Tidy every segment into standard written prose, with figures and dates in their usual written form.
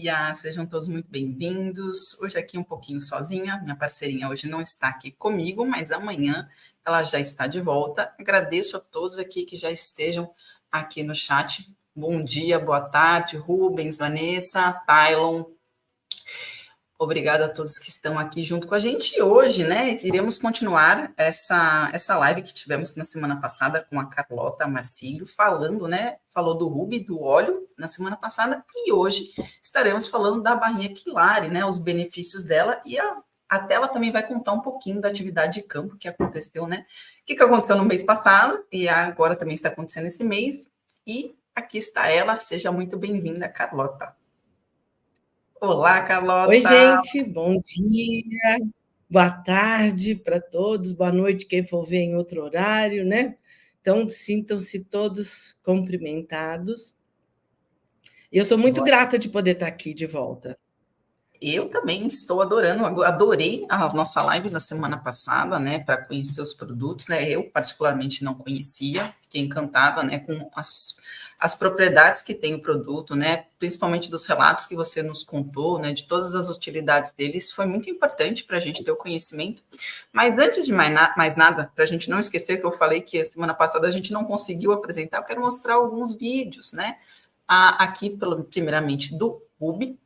dia, sejam todos muito bem-vindos. Hoje aqui um pouquinho sozinha, minha parceirinha hoje não está aqui comigo, mas amanhã ela já está de volta. Agradeço a todos aqui que já estejam aqui no chat. Bom dia, boa tarde, Rubens, Vanessa, Tylon. Obrigada a todos que estão aqui junto com a gente. E hoje, né, iremos continuar essa live que tivemos na semana passada com a Carlota Marcílio, falou do Ruby, do óleo, na semana passada, e hoje estaremos falando da barrinha Quilari, né, os benefícios dela, e a tela também vai contar um pouquinho da atividade de campo que aconteceu, né, o que aconteceu no mês passado, e agora também está acontecendo esse mês, e aqui está ela, seja muito bem-vinda, Carlota. Olá, Carlota. Oi, gente, bom dia, boa tarde para todos, boa noite quem for ver em outro horário, né? Então, sintam-se todos cumprimentados. E eu estou muito grata de poder estar aqui de volta. Eu também estou adorando, adorei a nossa live da semana passada, né, para conhecer os produtos, né, eu particularmente não conhecia, fiquei encantada, né, com as propriedades que tem o produto, né, principalmente dos relatos que você nos contou, né, de todas as utilidades deles, foi muito importante para a gente ter o conhecimento, mas antes de mais nada, para a gente não esquecer que eu falei que a semana passada a gente não conseguiu apresentar, eu quero mostrar alguns vídeos, né, aqui, primeiramente, do Ruby.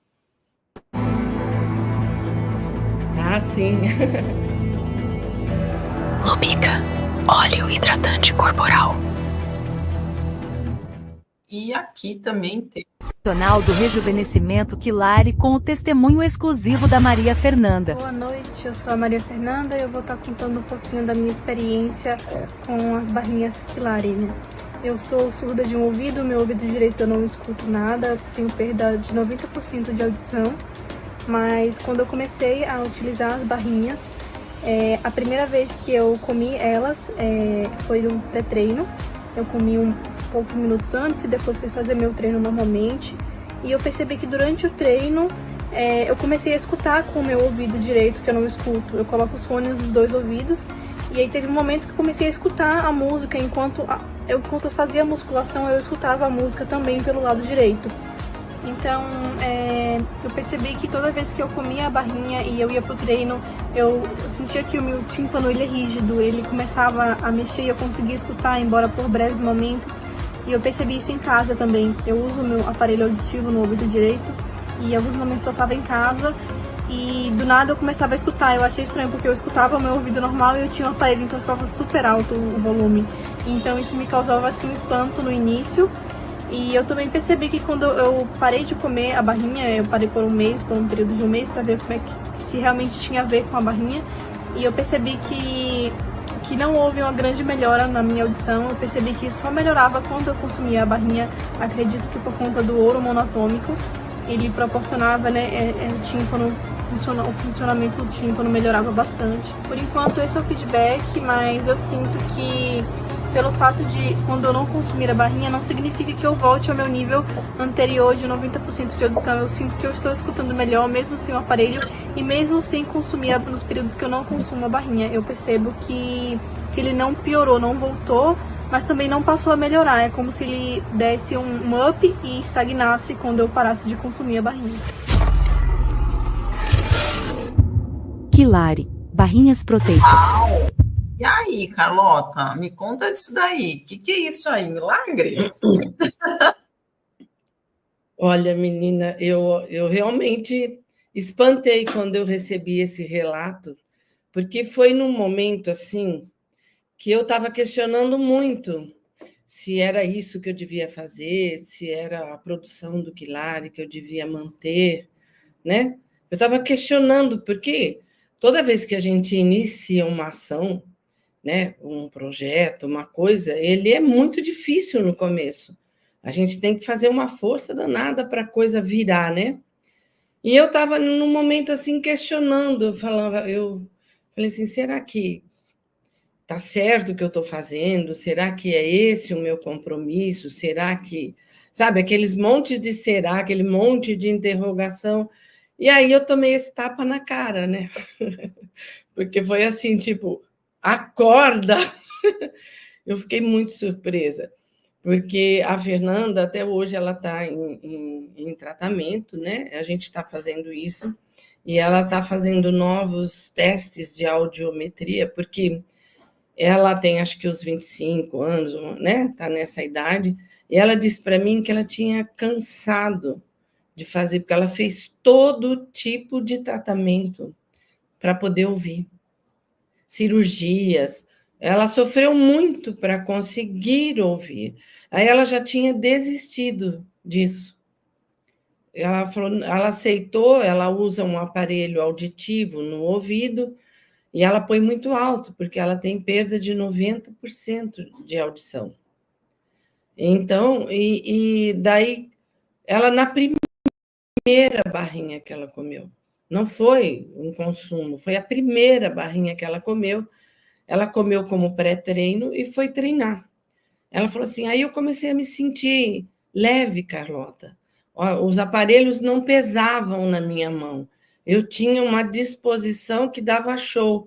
Ah, sim. Lubica, óleo hidratante corporal. E aqui também tem Profissional do rejuvenescimento Quilari com o testemunho exclusivo da Maria Fernanda. Boa noite, eu sou a Maria Fernanda e eu vou estar contando um pouquinho da minha experiência com as barrinhas Quilari, né? Eu sou surda de um ouvido, meu ouvido direito eu não escuto nada, tenho perda de 90% de audição. Mas quando eu comecei a utilizar as barrinhas, a primeira vez que eu comi elas foi um pré-treino. Eu comi poucos minutos antes e depois fui fazer meu treino normalmente. E eu percebi que durante o treino eu comecei a escutar com o meu ouvido direito, que eu não escuto. Eu coloco os fones nos dois ouvidos e aí teve um momento que eu comecei a escutar a música. Enquanto eu fazia a musculação, eu escutava a música também pelo lado direito. Então, eu percebi que toda vez que eu comia a barrinha e eu ia pro treino, eu sentia que o meu tímpano ele é rígido, ele começava a mexer e eu conseguia escutar, embora por breves momentos. E eu percebi isso em casa também. Eu uso o meu aparelho auditivo no ouvido direito e em alguns momentos eu estava em casa e do nada eu começava a escutar. Eu achei estranho porque eu escutava o meu ouvido normal e eu tinha um aparelho, então ficava super alto o volume. Então isso me causava assim um espanto no início. E eu também percebi que quando eu parei de comer a barrinha, eu parei por um período de um mês para ver se realmente tinha a ver com a barrinha. E eu percebi que não houve uma grande melhora na minha audição. Eu percebi que só melhorava quando eu consumia a barrinha. Acredito que por conta do ouro monatômico, ele proporcionava, né, o funcionamento do tímpano melhorava bastante. Por enquanto esse é o feedback, mas eu sinto que pelo fato de, quando eu não consumir a barrinha, não significa que eu volte ao meu nível anterior de 90% de audição. Eu sinto que eu estou escutando melhor, mesmo sem o aparelho e mesmo sem consumir nos períodos que eu não consumo a barrinha. Eu percebo que ele não piorou, não voltou, mas também não passou a melhorar. É como se ele desse um up e estagnasse quando eu parasse de consumir a barrinha. Quilari, barrinhas proteicas. E aí, Carlota, me conta disso daí. O que é isso aí? Milagre? Olha, menina, eu realmente espantei quando eu recebi esse relato, porque foi num momento assim que eu estava questionando muito se era isso que eu devia fazer, se era a produção do Quilari que eu devia manter, né? Eu estava questionando, porque toda vez que a gente inicia uma ação, né, um projeto, uma coisa, ele é muito difícil no começo. A gente tem que fazer uma força danada para a coisa virar, né? E eu estava num momento assim questionando, eu falei assim, será que está certo o que eu estou fazendo? Será que é esse o meu compromisso? Será que, sabe, aqueles montes de será, aquele monte de interrogação. E aí eu tomei esse tapa na cara, né? Porque foi assim, tipo, acorda! Eu fiquei muito surpresa, porque a Fernanda, até hoje, ela está em tratamento, né? A gente está fazendo isso, e ela está fazendo novos testes de audiometria, porque ela tem, acho que, os 25 anos, né? Está nessa idade, e ela disse para mim que ela tinha cansado de fazer, porque ela fez todo tipo de tratamento para poder ouvir. Cirurgias, ela sofreu muito para conseguir ouvir. Aí ela já tinha desistido disso. Ela falou, ela aceitou, ela usa um aparelho auditivo no ouvido e ela põe muito alto, porque ela tem perda de 90% de audição. Então, e daí, ela na primeira barrinha que ela comeu, não foi um consumo, foi a primeira barrinha que ela comeu como pré-treino e foi treinar. Ela falou assim, aí eu comecei a me sentir leve, Carlota. Os aparelhos não pesavam na minha mão. Eu tinha uma disposição que dava show.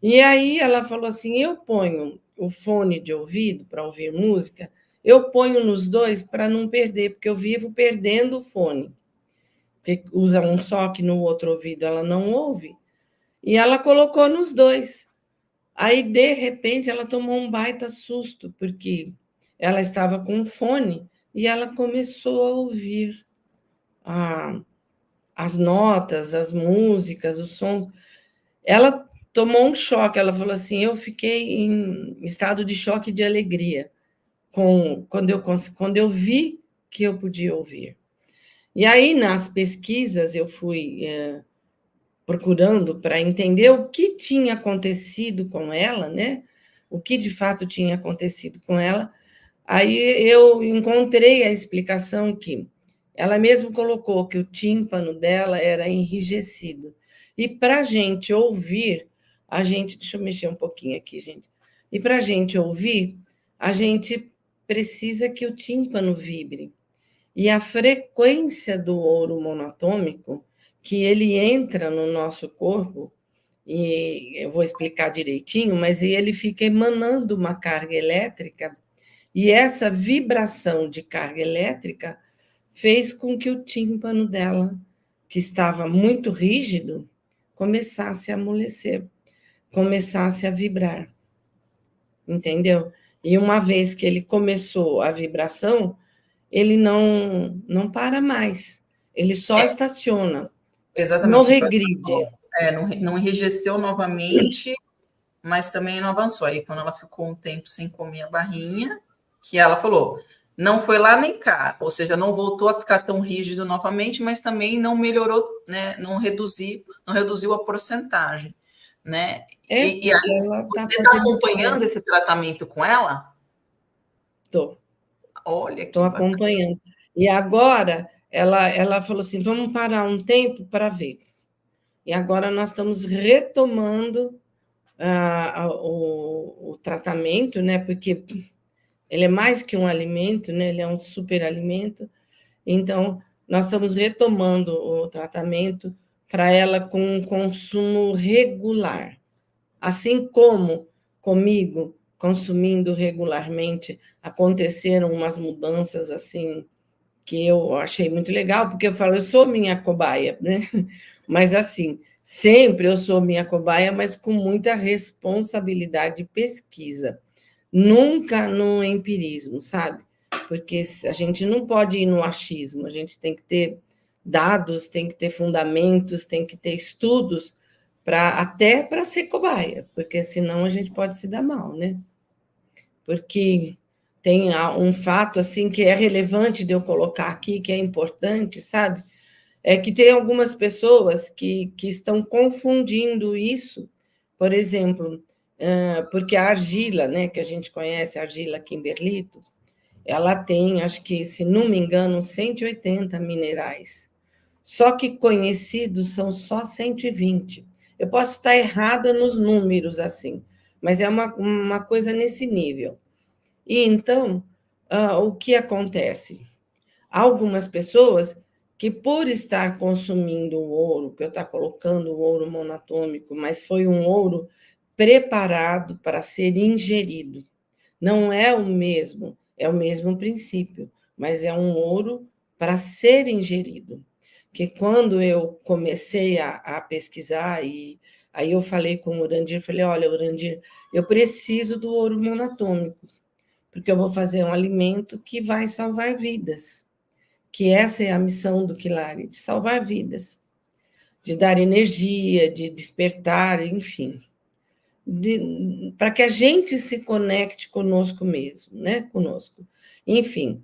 E aí ela falou assim, eu ponho o fone de ouvido para ouvir música, eu ponho nos dois para não perder, porque eu vivo perdendo o fone. Porque usa um só que no outro ouvido ela não ouve. E ela colocou nos dois. Aí, de repente, ela tomou um baita susto, porque ela estava com um fone e ela começou a ouvir as notas, as músicas, o som. Ela tomou um choque, ela falou assim, eu fiquei em estado de choque de alegria quando eu vi que eu podia ouvir. E aí, nas pesquisas, eu fui procurando para entender o que tinha acontecido com ela, né? O que de fato tinha acontecido com ela. Aí eu encontrei a explicação que ela mesma colocou que o tímpano dela era enrijecido. E para a gente ouvir, deixa eu mexer um pouquinho aqui, gente. E para a gente ouvir, a gente precisa que o tímpano vibre. E a frequência do ouro monatômico, que ele entra no nosso corpo, e eu vou explicar direitinho, mas ele fica emanando uma carga elétrica, e essa vibração de carga elétrica fez com que o tímpano dela, que estava muito rígido, começasse a amolecer, começasse a vibrar. Entendeu? E uma vez que ele começou a vibração, ele não para mais, ele só estaciona, não Exatamente. regride. Não enrijeceu novamente, mas também não avançou. Aí, quando ela ficou um tempo sem comer a barrinha, que ela falou, não foi lá nem cá, ou seja, não voltou a ficar tão rígido novamente, mas também não melhorou, né? Não reduziu a porcentagem, né? E aí, ela você está acompanhando esse tratamento com ela? Estou. Olha que estou acompanhando. E agora ela falou assim, vamos parar um tempo para ver. E agora nós estamos retomando o tratamento, né? Porque ele é mais que um alimento, né? Ele é um superalimento. Então, nós estamos retomando o tratamento para ela com um consumo regular. Assim como comigo, consumindo regularmente, aconteceram umas mudanças assim que eu achei muito legal, porque eu falo, eu sou minha cobaia, né? Mas assim, sempre eu sou minha cobaia, mas com muita responsabilidade de pesquisa. Nunca no empirismo, sabe? Porque a gente não pode ir no achismo, a gente tem que ter dados, tem que ter fundamentos, tem que ter estudos, até para ser cobaia, porque senão a gente pode se dar mal, né? Porque tem um fato assim que é relevante de eu colocar aqui, que é importante, sabe? É que tem algumas pessoas que estão confundindo isso, por exemplo, porque a argila, né, que a gente conhece, a argila Kimberlito, ela tem, acho que, se não me engano, 180 minerais. Só que conhecidos são só 120. Eu posso estar errada nos números, assim, mas é uma coisa nesse nível. E então, o que acontece? Algumas pessoas que, por estar consumindo o ouro, que eu estou colocando o ouro monatômico, mas foi um ouro preparado para ser ingerido. Não é o mesmo é o mesmo princípio, mas é um ouro para ser ingerido. Que quando eu comecei a pesquisar, e aí eu falei com o Urandir, falei, olha, Urandir, eu preciso do ouro monatômico, porque eu vou fazer um alimento que vai salvar vidas, que essa é a missão do Quilari, de salvar vidas, de dar energia, de despertar, enfim, para que a gente se conecte conosco mesmo, né? Conosco. Enfim,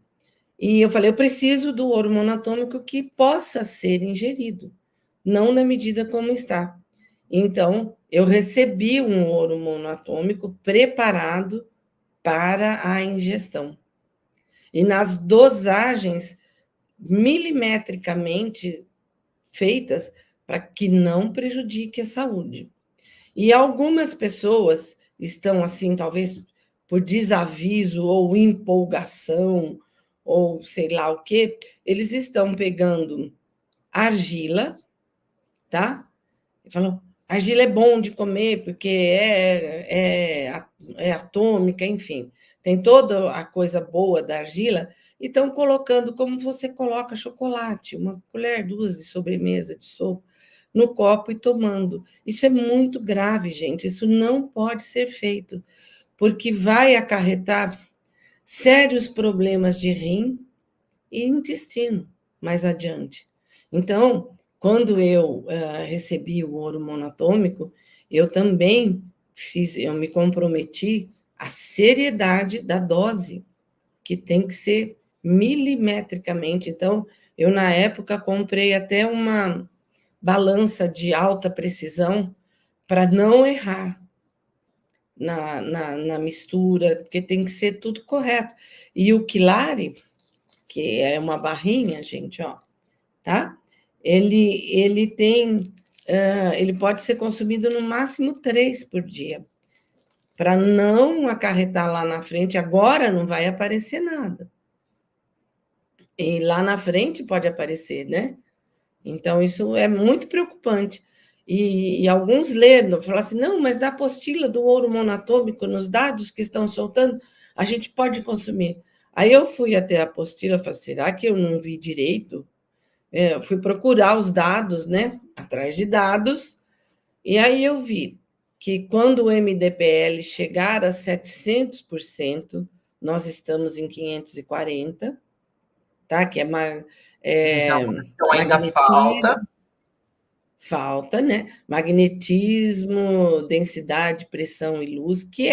e eu falei, eu preciso do ouro monatômico que possa ser ingerido, não na medida como está. Então, eu recebi um ouro monatômico preparado para a ingestão. E nas dosagens milimetricamente feitas para que não prejudique a saúde. E algumas pessoas estão assim, talvez por desaviso ou empolgação, ou sei lá o quê, eles estão pegando argila, tá? E falam, argila é bom de comer porque é atômica, enfim. Tem toda a coisa boa da argila e estão colocando como você coloca chocolate, uma colher, duas de sobremesa, de sopa, no copo e tomando. Isso é muito grave, gente. Isso não pode ser feito, porque vai acarretar sérios problemas de rim e intestino mais adiante. Então, quando eu recebi o ouro monatômico, eu também eu me comprometi à seriedade da dose, que tem que ser milimetricamente. Então, eu, na época, comprei até uma balança de alta precisão para não errar na mistura, porque tem que ser tudo correto. E o Quilari, que é uma barrinha, gente, ó, tá? Ele tem, ele pode ser consumido no máximo 3 por dia, para não acarretar lá na frente. Agora não vai aparecer nada. E lá na frente pode aparecer, né? Então, isso é muito preocupante. E alguns leram, falam assim, não, mas na apostila do ouro monatômico, nos dados que estão soltando, a gente pode consumir. Aí eu fui até a apostila e falei, será que eu não vi direito? Eu fui procurar os dados, né? Atrás de dados, e aí eu vi que quando o MDPL chegar a 700%, nós estamos em 540, tá? Que então ainda falta, né? Magnetismo, densidade, pressão e luz, que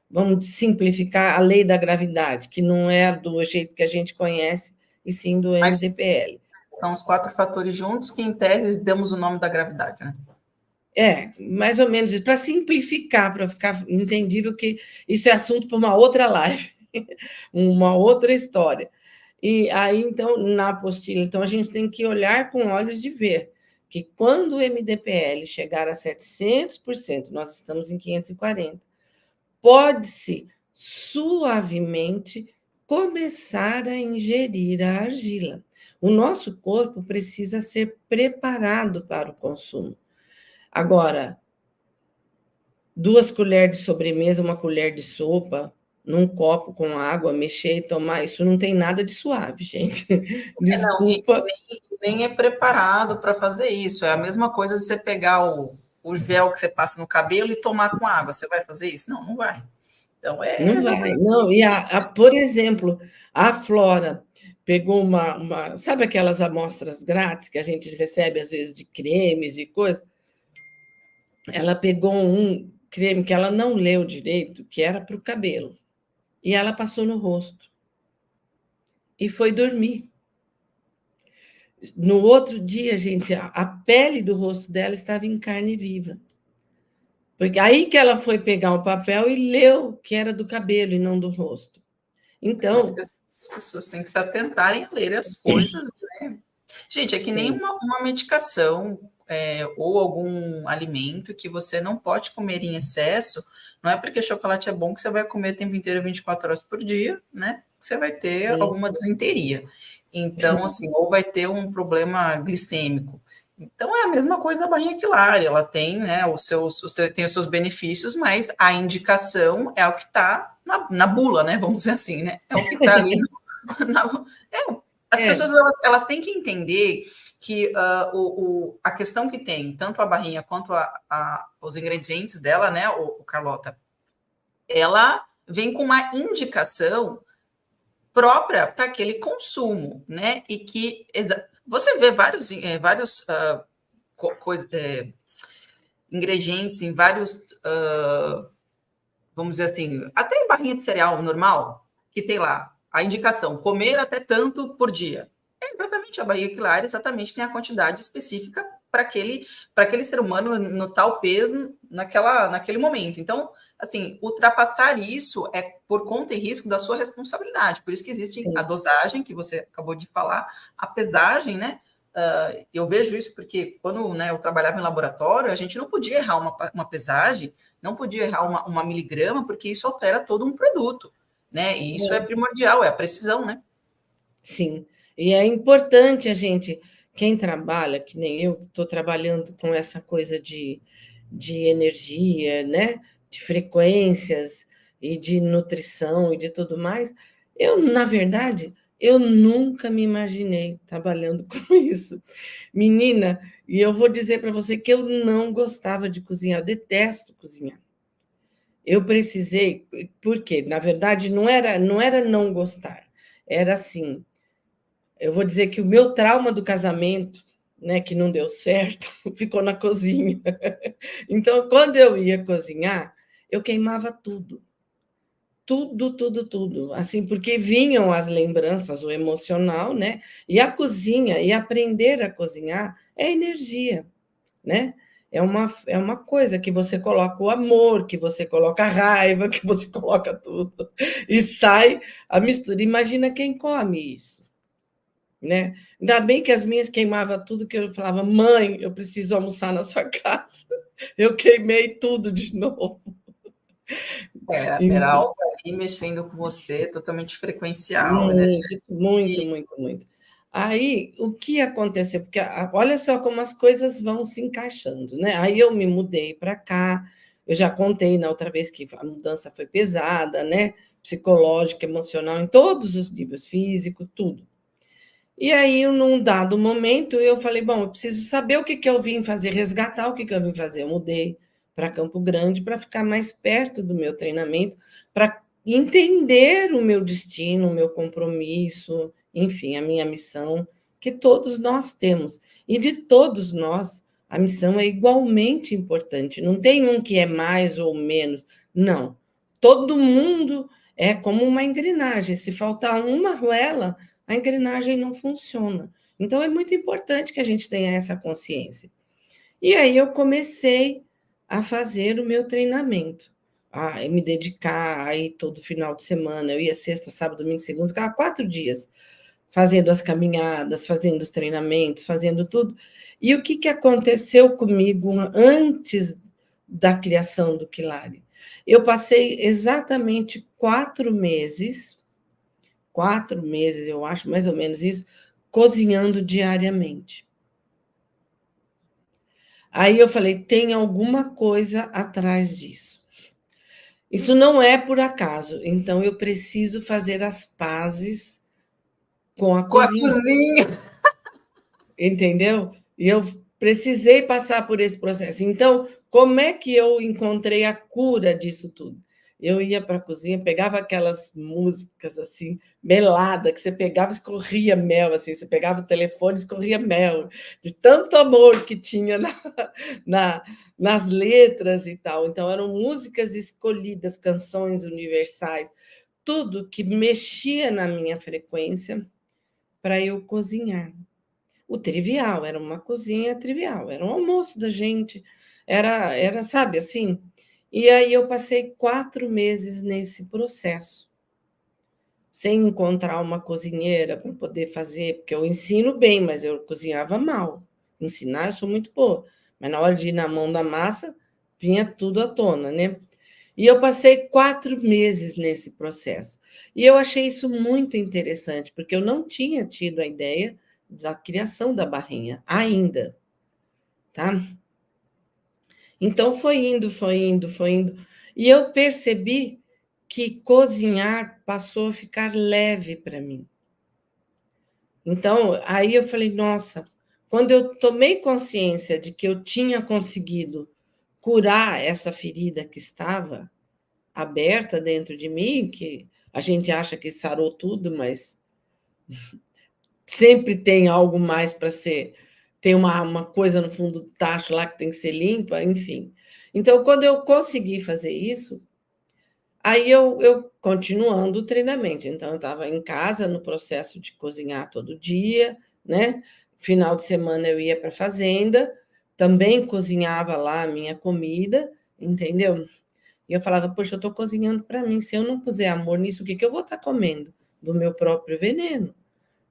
vamos simplificar, a lei da gravidade, que não é do jeito que a gente conhece, e sim do MDPL. São os 4 fatores juntos que, em tese, damos o nome da gravidade, né? Mais ou menos isso, para simplificar, para ficar entendível que isso é assunto para uma outra live, uma outra história. E aí, então, na apostila, então, a gente tem que olhar com olhos de ver que quando o MDPL chegar a 700%, nós estamos em 540, pode-se suavemente começar a ingerir a argila. O nosso corpo precisa ser preparado para o consumo. Agora, 2 colheres de sobremesa, 1 colher de sopa, num copo com água, mexer e tomar, isso não tem nada de suave, gente. Desculpa. Nem é preparado para fazer isso. É a mesma coisa de você pegar o gel que você passa no cabelo e tomar com água. Você vai fazer isso? Não, não vai. Então, Não vai, não. E, por exemplo, a Flora pegou sabe aquelas amostras grátis que a gente recebe, às vezes, de cremes, de coisa? Ela pegou um creme que ela não leu direito, que era para o cabelo, e ela passou no rosto. E foi dormir. No outro dia, gente, a pele do rosto dela estava em carne viva. Porque aí que ela foi pegar o papel e leu que era do cabelo e não do rosto. Então, as pessoas têm que se atentarem a ler as coisas, né? Gente, é que nem uma medicação ou algum alimento que você não pode comer em excesso. Não é porque chocolate é bom que você vai comer o tempo inteiro, 24 horas por dia, né? Você vai ter alguma desinteria. Então, assim, ou vai ter um problema glicêmico. Então, é a mesma coisa da barrinha Quilari. Ela tem, né, tem os seus benefícios, mas a indicação é o que está na bula, né? Vamos dizer assim, né? É o que está ali. As pessoas elas têm que entender que a questão que tem, tanto a barrinha quanto os ingredientes dela, né, o Carlota, ela vem com uma indicação própria para aquele consumo, né? E que você vê vários ingredientes em vários, vamos dizer assim, até em barrinha de cereal normal, que tem lá a indicação, comer até tanto por dia. É exatamente a barriga Quilar, exatamente tem a quantidade específica para aquele ser humano no tal peso naquele momento. Então, assim, ultrapassar isso é por conta e risco da sua responsabilidade. Por isso que existe Sim. a dosagem, que você acabou de falar, a pesagem, né? Eu vejo isso porque quando eu trabalhava em laboratório, a gente não podia errar uma pesagem, não podia errar uma miligrama, porque isso altera todo um produto, né? E isso é primordial, é a precisão, né? Sim, e é importante a gente, quem trabalha, que nem eu, estou trabalhando com essa coisa de energia, né? De frequências e de nutrição e de tudo mais, eu, na verdade, eu nunca me imaginei trabalhando com isso. Menina, e eu vou dizer para você que eu não gostava de cozinhar, eu detesto cozinhar. Eu precisei, porque, na verdade, não era não gostar, era assim, eu vou dizer que o meu trauma do casamento, né, que não deu certo, ficou na cozinha. Então, quando eu ia cozinhar, eu queimava tudo. Tudo. Assim, porque vinham as lembranças, o emocional, né? E a cozinha, e aprender a cozinhar é energia, né? É uma coisa que você coloca o amor, que você coloca a raiva, que você coloca tudo. E sai a mistura. Imagina quem come isso, né? Ainda bem que as minhas queimavam tudo, que eu falava, mãe, eu preciso almoçar na sua casa. Eu queimei tudo de novo. Era algo ali mexendo com você, totalmente frequencial. Muito. Aí, o que aconteceu? Porque olha só como as coisas vão se encaixando, né? Aí eu me mudei para cá, eu já contei na outra vez que a mudança foi pesada, né? Psicológica, emocional, em todos os níveis, físico, tudo. E aí, num dado momento, eu falei, bom, eu preciso saber o que eu vim fazer, resgatar o que eu vim fazer. Eu mudei para Campo Grande para ficar mais perto do meu treinamento, para entender o meu destino, o meu compromisso, enfim, a minha missão, que todos nós temos. E de todos nós, a missão é igualmente importante. Não tem um que é mais ou menos. Não. Todo mundo é como uma engrenagem. Se faltar uma arruela, a engrenagem não funciona. Então, é muito importante que a gente tenha essa consciência. E aí eu comecei a fazer o meu treinamento, a me dedicar aí todo final de semana. Eu ia sexta, sábado, domingo, segunda, ficava 4 dias fazendo as caminhadas, fazendo os treinamentos, fazendo tudo. E o que aconteceu comigo antes da criação do Quilari? Eu passei exatamente 4 meses, eu acho, mais ou menos isso, cozinhando diariamente. Aí eu falei, tem alguma coisa atrás disso. Isso não é por acaso, então eu preciso fazer as pazes com a cozinha. Entendeu? E eu precisei passar por esse processo. Então, como é que eu encontrei a cura disso tudo? Eu ia para a cozinha, pegava aquelas músicas assim, melada, que você pegava e escorria mel, assim, você pegava o telefone e escorria mel, de tanto amor que tinha nas letras e tal. Então, eram músicas escolhidas, canções universais, tudo que mexia na minha frequência para eu cozinhar. O trivial, era uma cozinha trivial, era um almoço da gente, era, sabe, assim. E aí eu passei 4 meses nesse processo, sem encontrar uma cozinheira para poder fazer, porque eu ensino bem, mas eu cozinhava mal. Ensinar, eu sou muito boa, mas na hora de ir na mão da massa, vinha tudo à tona, né? E eu passei 4 meses nesse processo. E eu achei isso muito interessante, porque eu não tinha tido a ideia da criação da barrinha ainda, tá? Então foi indo. E eu percebi que cozinhar passou a ficar leve para mim. Então, aí eu falei, nossa, quando eu tomei consciência de que eu tinha conseguido curar essa ferida que estava aberta dentro de mim, que a gente acha que sarou tudo, mas sempre tem algo mais para ser, tem uma coisa no fundo do tacho lá que tem que ser limpa, enfim. Então, quando eu consegui fazer isso, aí eu continuando o treinamento. Então, eu estava em casa no processo de cozinhar todo dia, né? Final de semana eu ia para a fazenda, também cozinhava lá a minha comida, entendeu? E eu falava, poxa, eu estou cozinhando para mim. Se eu não puser amor nisso, o que eu vou estar comendo? Do meu próprio veneno,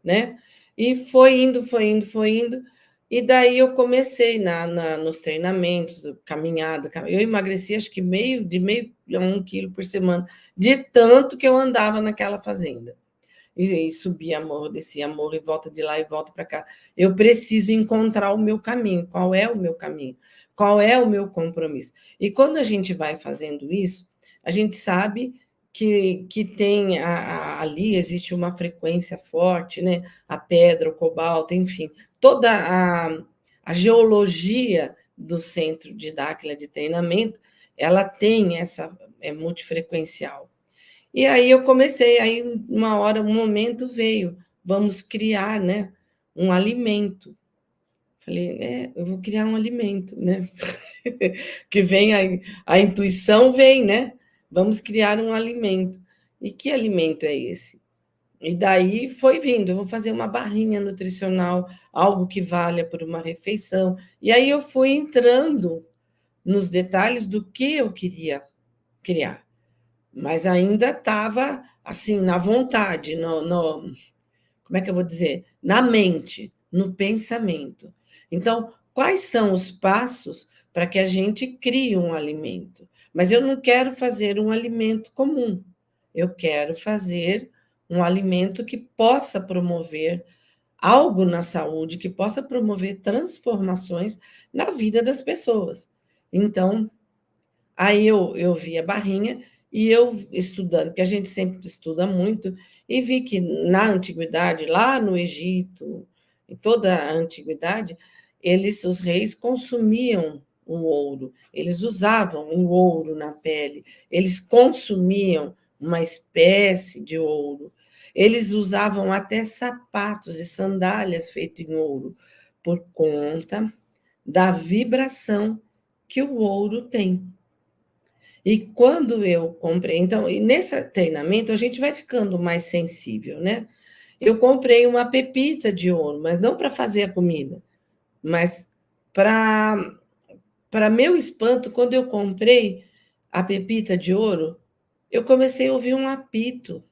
né? E foi indo, foi indo, foi indo. E daí eu comecei nos treinamentos, caminhada. Eu emagreci acho que de meio a 1 quilo por semana, de tanto que eu andava naquela fazenda. E subia morro, descia morro, e volta de lá e volta para cá. Eu preciso encontrar o meu caminho. Qual é o meu caminho? Qual é o meu compromisso? E quando a gente vai fazendo isso, a gente sabe que tem ali existe uma frequência forte, né? A pedra, o cobalto, enfim, toda a geologia do centro de Dáquila de treinamento, ela tem essa, é multifrequencial. E aí eu comecei, aí uma hora, um momento veio, vamos criar, né, um alimento. Falei, eu vou criar um alimento, né? Que vem a intuição vem, né? Vamos criar um alimento. E que alimento é esse? E daí foi vindo, eu vou fazer uma barrinha nutricional, algo que valha por uma refeição. E aí eu fui entrando nos detalhes do que eu queria criar. Mas ainda estava assim, na vontade, como é que eu vou dizer? Na mente, no pensamento. Então, quais são os passos para que a gente crie um alimento? Mas eu não quero fazer um alimento comum. Eu quero fazer um alimento que possa promover algo na saúde, que possa promover transformações na vida das pessoas. Então, aí eu vi a barrinha e eu estudando, porque a gente sempre estuda muito, e vi que na antiguidade, lá no Egito, em toda a antiguidade, os reis consumiam o ouro, eles usavam o ouro na pele, eles consumiam uma espécie de ouro, eles usavam até sapatos e sandálias feitos em ouro, por conta da vibração que o ouro tem. E quando eu comprei, então, e nesse treinamento a gente vai ficando mais sensível, né? Eu comprei uma pepita de ouro, mas não para fazer a comida, mas para meu espanto, quando eu comprei a pepita de ouro, eu comecei a ouvir um apito.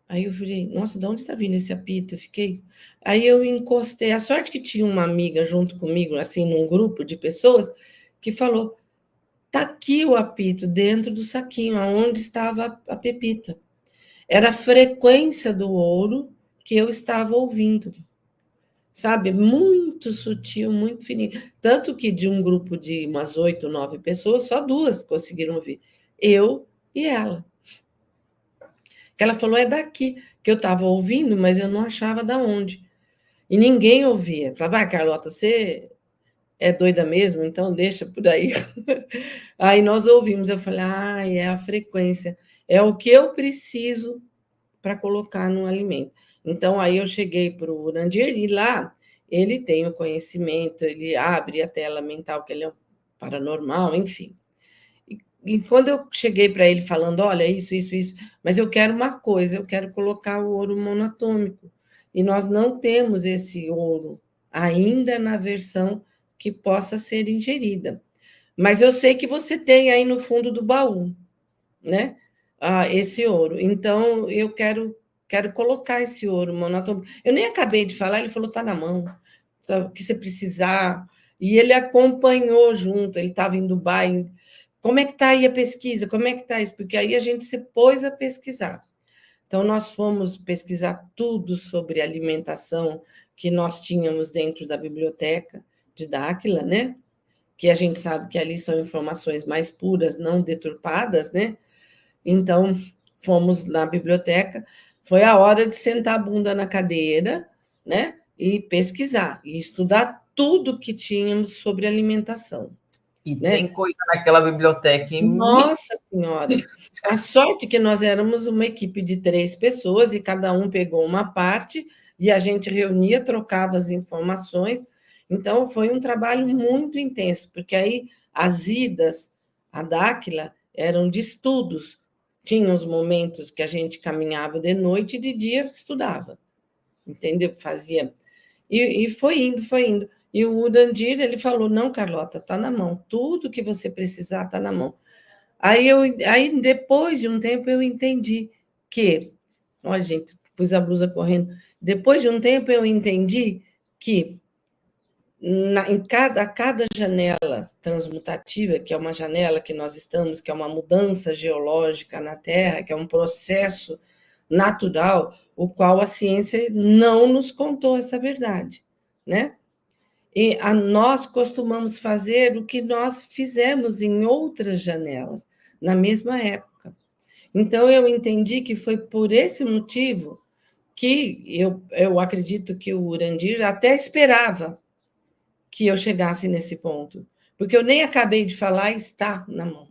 Aí eu falei, nossa, de onde está vindo esse apito? Eu fiquei. Aí eu encostei. A sorte que tinha uma amiga junto comigo, assim, num grupo de pessoas, que falou: está aqui o apito, dentro do saquinho, onde estava a pepita. Era a frequência do ouro que eu estava ouvindo. Sabe? Muito sutil, muito fininho. Tanto que de um grupo de umas 8, 9 pessoas, só 2 conseguiram ouvir. Eu e ela. Que ela falou, é daqui, que eu estava ouvindo, mas eu não achava de onde. E ninguém ouvia. Eu falava, Carlota, você é doida mesmo? Então deixa por aí. Aí nós ouvimos, eu falei, é a frequência, é o que eu preciso para colocar no alimento. Então, aí eu cheguei para o Urandir, e lá ele tem o conhecimento, ele abre a tela mental, que ele é um paranormal, enfim. E quando eu cheguei para ele falando, olha, isso, mas eu quero uma coisa, eu quero colocar o ouro monatômico. E nós não temos esse ouro ainda na versão que possa ser ingerida. Mas eu sei que você tem aí no fundo do baú, né? Esse ouro. Então, eu quero colocar esse ouro monatômico. Eu nem acabei de falar, ele falou, está na mão, o que você precisar. E ele acompanhou junto, ele estava em Dubai. Como é que está aí a pesquisa? Como é que está isso? Porque aí a gente se pôs a pesquisar. Então, nós fomos pesquisar tudo sobre alimentação que nós tínhamos dentro da biblioteca de Dáquila, né? Que a gente sabe que ali são informações mais puras, não deturpadas, né? Então, fomos na biblioteca, foi a hora de sentar a bunda na cadeira, né? E pesquisar, e estudar tudo que tínhamos sobre alimentação. E Né? tem coisa naquela biblioteca, hein? Nossa Senhora! A sorte que nós éramos uma equipe de 3 pessoas e cada um pegou uma parte e a gente reunia, trocava as informações. Então, foi um trabalho muito intenso, porque aí as idas à Dáquila eram de estudos. Tinha os momentos que a gente caminhava de noite e de dia estudava, entendeu? Fazia. E foi indo, foi indo. E o Urandir, ele falou, não, Carlota, está na mão. Tudo que você precisar está na mão. Aí, depois de um tempo, eu entendi que... Olha, gente, pus a blusa correndo. Depois de um tempo, eu entendi que a cada janela transmutativa, que é uma janela que nós estamos, que é uma mudança geológica na Terra, que é um processo natural, o qual a ciência não nos contou essa verdade, né? E nós costumamos fazer o que nós fizemos em outras janelas, na mesma época. Então, eu entendi que foi por esse motivo que eu acredito que o Urandir até esperava que eu chegasse nesse ponto, porque eu nem acabei de falar e está na mão.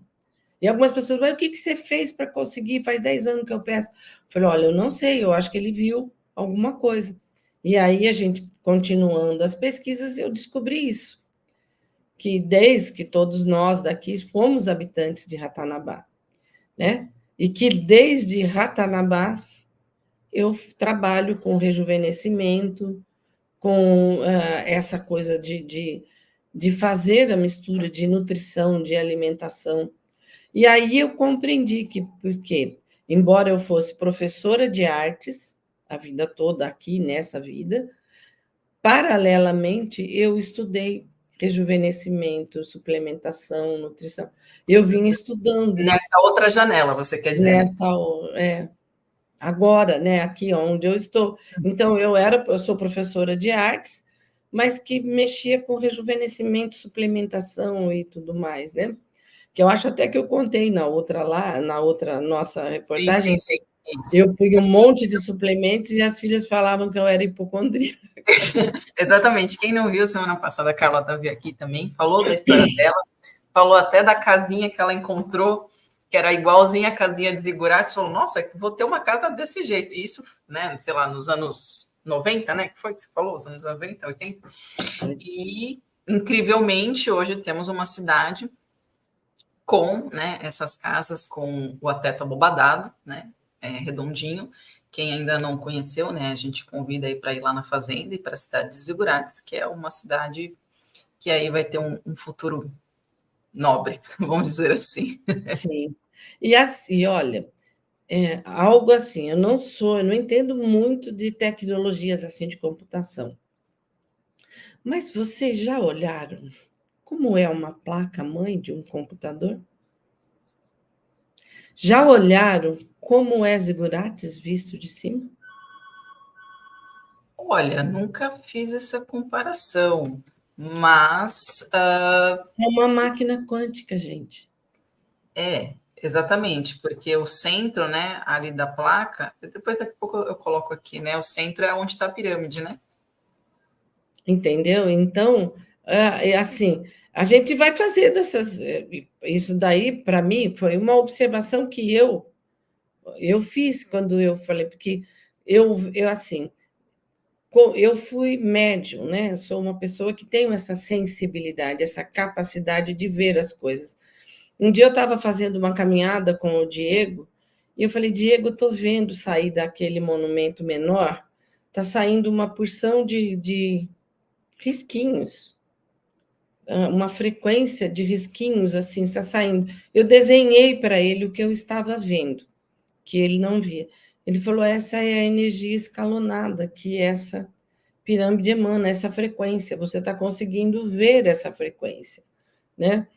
E algumas pessoas, mas o que você fez para conseguir? Faz 10 anos que eu peço. Eu falei, olha, eu não sei, eu acho que ele viu alguma coisa. E aí, a gente, continuando as pesquisas, eu descobri isso, que desde que todos nós daqui fomos habitantes de Ratanabá, né? E que desde Ratanabá eu trabalho com rejuvenescimento, com essa coisa de fazer a mistura de nutrição, de alimentação. E aí eu compreendi que, porque, embora eu fosse professora de artes, a vida toda aqui, nessa vida, paralelamente, eu estudei rejuvenescimento, suplementação, nutrição. Eu vim estudando. Nessa outra janela, você quer dizer? Agora, né, aqui onde eu estou. Então, eu sou professora de artes, mas que mexia com rejuvenescimento, suplementação e tudo mais, né? Que eu acho até que eu contei na outra nossa reportagem. Sim. Eu fui um monte de suplementos e as filhas falavam que eu era hipocondríaca. Exatamente. Quem não viu, semana passada a Carlota veio aqui também, falou da história dela, falou até da casinha que ela encontrou, que era igualzinha a casinha de Zigurates, falou, nossa, vou ter uma casa desse jeito. E isso, né, sei lá, nos anos 90, né, que foi que você falou? Os anos 90, 80? E, incrivelmente, hoje temos uma cidade com, né, essas casas com o teto abobadado, né, redondinho. Quem ainda não conheceu, né, a gente convida aí para ir lá na fazenda e para a cidade de Zigurates, que é uma cidade que aí vai ter um futuro nobre, vamos dizer assim. Sim. E assim, olha, algo assim, eu não entendo muito de tecnologias assim de computação. Mas vocês já olharam como é uma placa-mãe de um computador? Já olharam como é Zigurates visto de cima? Olha, nunca fiz essa comparação, mas... É uma máquina quântica, gente. Exatamente, porque o centro, né, ali da placa, depois daqui a pouco eu coloco aqui, né, o centro é onde está a pirâmide, né? Entendeu? Então, assim, a gente vai fazer isso daí, para mim, foi uma observação que eu fiz quando eu falei, porque assim, eu fui médium, né? Sou uma pessoa que tem essa sensibilidade, essa capacidade de ver as coisas. Um dia eu estava fazendo uma caminhada com o Diego, e eu falei, Diego, eu estou vendo sair daquele monumento menor, está saindo uma porção de risquinhos, uma frequência de risquinhos assim está saindo. Eu desenhei para ele o que eu estava vendo, que ele não via. Ele falou: essa é a energia escalonada que essa pirâmide emana, essa frequência. Você está conseguindo ver essa frequência, né?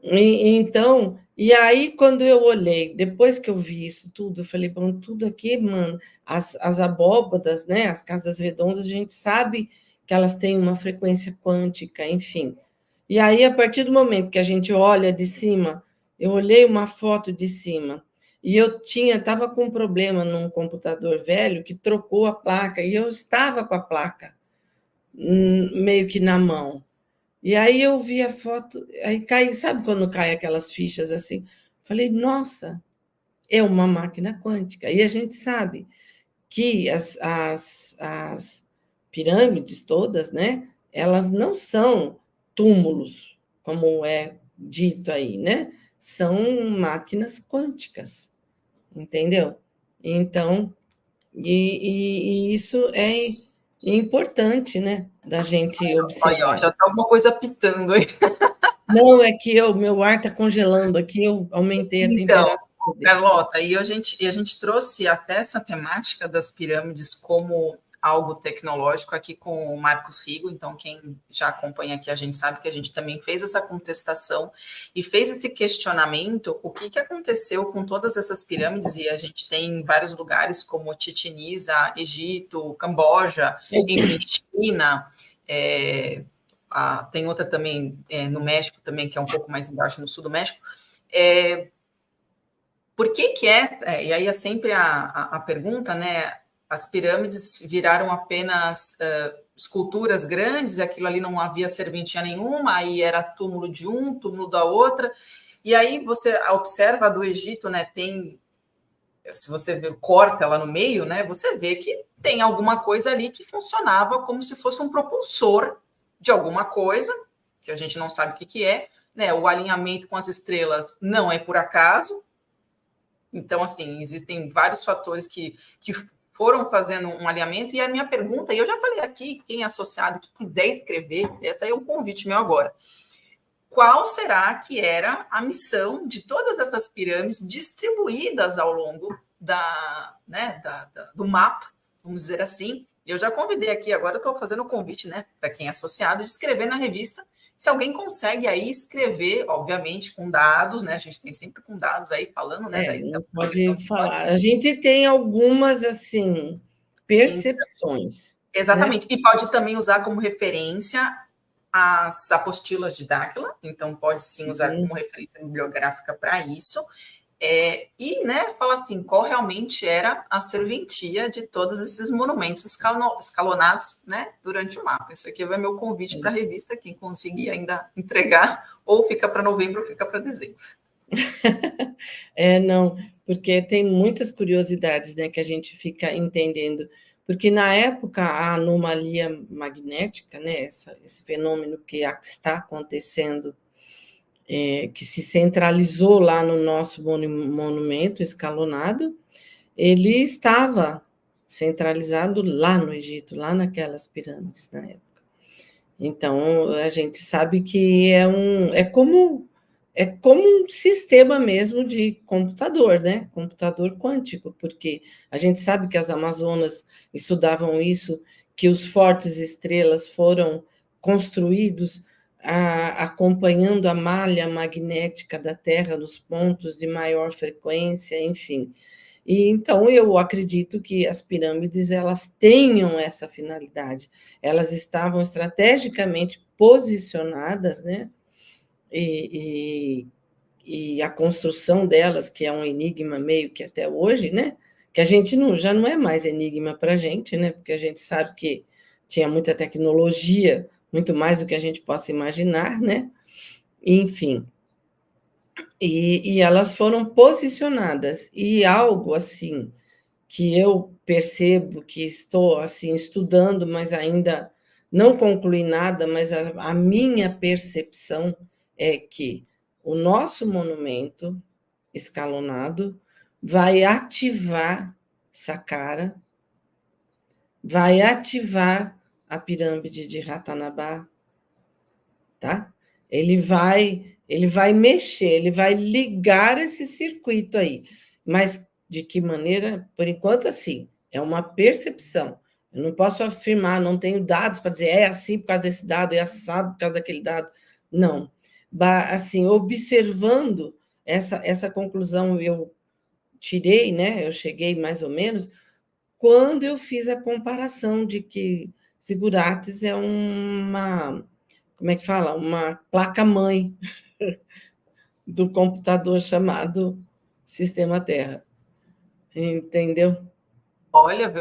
Então, e aí, quando eu olhei, depois que eu vi isso tudo, eu falei, bom, tudo aqui, mano, as abóbadas, né, as casas redondas, a gente sabe que elas têm uma frequência quântica, enfim. E aí, a partir do momento que a gente olha de cima, eu olhei uma foto de cima, e eu estava com um problema num computador velho que trocou a placa, e eu estava com a placa meio que na mão. E aí eu vi a foto, aí cai, sabe quando cai aquelas fichas assim? Falei, nossa, é uma máquina quântica. E a gente sabe que as pirâmides todas, né? Elas não são túmulos, como é dito aí, né? São máquinas quânticas, entendeu? Então, e isso é importante, né? Da gente Olha, ó, observar. já está alguma coisa pitando aí. Não, é que meu ar está congelando aqui, eu aumentei a Então, temperatura dele. Carlota, e a gente trouxe até essa temática das pirâmides como algo tecnológico aqui com o Marcos Rigo, então quem já acompanha aqui a gente sabe que a gente também fez essa contestação e fez esse questionamento, o que aconteceu com todas essas pirâmides, e a gente tem em vários lugares como Chichén Itzá, Egito, Camboja, enfim, China, tem outra também no México também, que é um pouco mais embaixo, no sul do México, por que e aí é sempre a pergunta, né? As pirâmides viraram apenas esculturas grandes, e aquilo ali não havia serventia nenhuma, aí era túmulo de um, túmulo da outra, e aí você observa a do Egito, né? Se você corta ela no meio, né? Você vê que tem alguma coisa ali que funcionava como se fosse um propulsor de alguma coisa, que a gente não sabe o que é, né? O alinhamento com as estrelas não é por acaso. Então, assim, existem vários fatores que foram fazendo um alinhamento, e a minha pergunta, e eu já falei aqui, quem é associado, que quiser escrever, essa é um convite meu agora. Qual será que era a missão de todas essas pirâmides distribuídas ao longo do mapa, vamos dizer assim? Eu já convidei aqui, agora eu estou fazendo o convite, né, para quem é associado, de escrever na revista. Se alguém consegue aí escrever, obviamente, com dados, né? A gente tem sempre com dados aí falando, né? Não pode falar. A gente tem algumas, assim, percepções. Exatamente. Né? E pode também usar como referência as apostilas de Dáquila, então pode sim usar como referência bibliográfica para isso. E, né, fala assim, qual realmente era a serventia de todos esses monumentos escalonados, né, durante o mapa. Isso aqui vai meu convite para a revista, quem conseguir ainda entregar, ou fica para novembro ou fica para dezembro. Não, porque tem muitas curiosidades, né, que a gente fica entendendo, porque na época a anomalia magnética, né, esse fenômeno que está acontecendo, que se centralizou lá no nosso monumento escalonado, ele estava centralizado lá no Egito, lá naquelas pirâmides na época. Então, a gente sabe que é como um sistema mesmo de computador, né? Computador quântico, porque a gente sabe que as Amazonas estudavam isso, que os fortes estrelas foram construídos acompanhando a malha magnética da Terra nos pontos de maior frequência, enfim. E então eu acredito que as pirâmides elas tenham essa finalidade. Elas estavam estrategicamente posicionadas, né? E a construção delas, que é um enigma meio que até hoje, né? Que a gente já não é mais enigma para a gente, né? Porque a gente sabe que tinha muita tecnologia, muito mais do que a gente possa imaginar, né? Enfim. E elas foram posicionadas, e algo assim que eu percebo que estou assim estudando, mas ainda não concluí nada, mas a minha percepção é que o nosso monumento escalonado vai ativar Saqqara, vai ativar a pirâmide de Ratanabá, tá? Ele vai mexer, ele vai ligar esse circuito aí, mas de que maneira? Por enquanto, assim, é uma percepção. Eu não posso afirmar, não tenho dados para dizer é assim por causa desse dado, é assado por causa daquele dado. Não. Assim, observando essa conclusão, eu tirei, né? Eu cheguei mais ou menos quando eu fiz a comparação de que Zigurates é uma, como é que fala? Uma placa-mãe do computador chamado Sistema Terra. entendeu? Olha,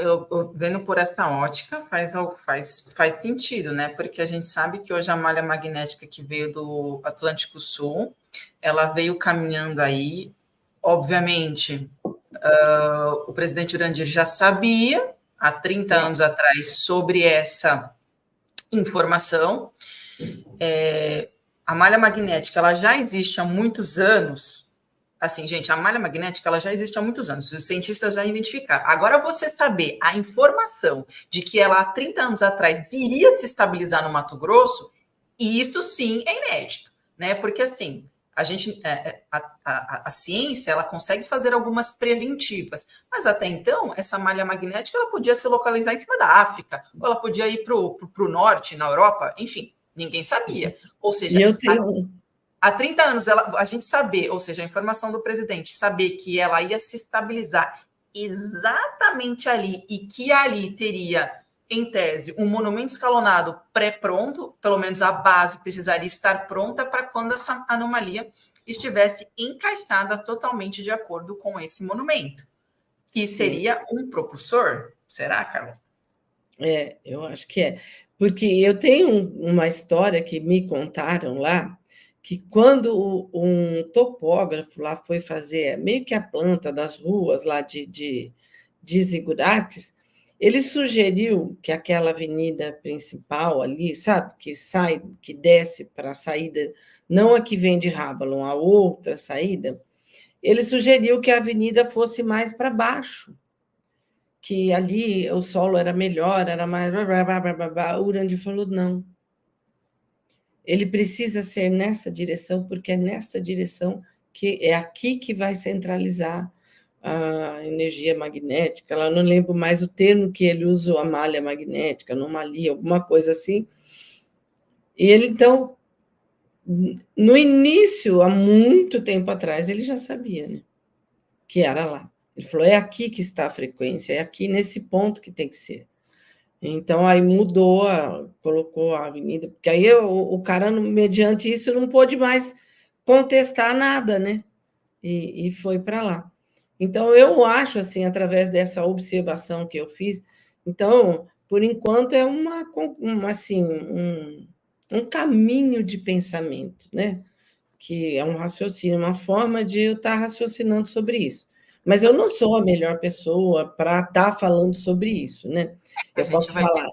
vendo por essa ótica, faz sentido, né? Porque a gente sabe que hoje a malha magnética que veio do Atlântico Sul, ela veio caminhando aí, obviamente, o presidente Urandir já sabia, há 30 anos atrás, sobre essa informação. A malha magnética, ela já existe há muitos anos. Assim, gente, a malha magnética ela já existe há muitos anos, os cientistas já identificaram. Agora, você saber a informação de que ela há 30 anos atrás iria se estabilizar no Mato Grosso, isso sim é inédito, né? Porque assim, a ciência ela consegue fazer algumas preventivas, mas até então, essa malha magnética ela podia se localizar em cima da África, ou ela podia ir para o norte, na Europa, enfim, ninguém sabia. Ou seja, E eu tenho. há 30 anos, a gente saber, ou seja, a informação do presidente, saber que ela ia se estabilizar exatamente ali e que ali teria, em tese, um monumento escalonado pré-pronto, pelo menos a base precisaria estar pronta para quando essa anomalia estivesse encaixada totalmente de acordo com esse monumento, que seria um propulsor. Será, Carla? Eu acho que é. Porque eu tenho uma história que me contaram lá, que quando um topógrafo lá foi fazer meio que a planta das ruas lá de Zigurates, ele sugeriu que aquela avenida principal ali, sabe, que sai, que desce para a saída, não a que vem de Rábalon, a outra saída, ele sugeriu que a avenida fosse mais para baixo, que ali o solo era melhor, era mais... O Urandir falou, não. Ele precisa ser nessa direção, porque é nessa direção que é aqui que vai centralizar a energia magnética. Eu não lembro mais o termo que ele usou, a malha magnética, anomalia, alguma coisa assim. E ele, então, no início, há muito tempo atrás, ele já sabia, né, que era lá. Ele falou, é aqui que está a frequência, é aqui nesse ponto que tem que ser. Então, aí mudou, colocou a avenida, porque aí o cara, mediante isso, não pôde mais contestar nada, né? E foi para lá. Então, eu acho, assim, através dessa observação que eu fiz, então, por enquanto, é assim, um caminho de pensamento, né? Que é um raciocínio, uma forma de eu estar raciocinando sobre isso. Mas eu não sou a melhor pessoa para estar falando sobre isso, né? Eu posso falar.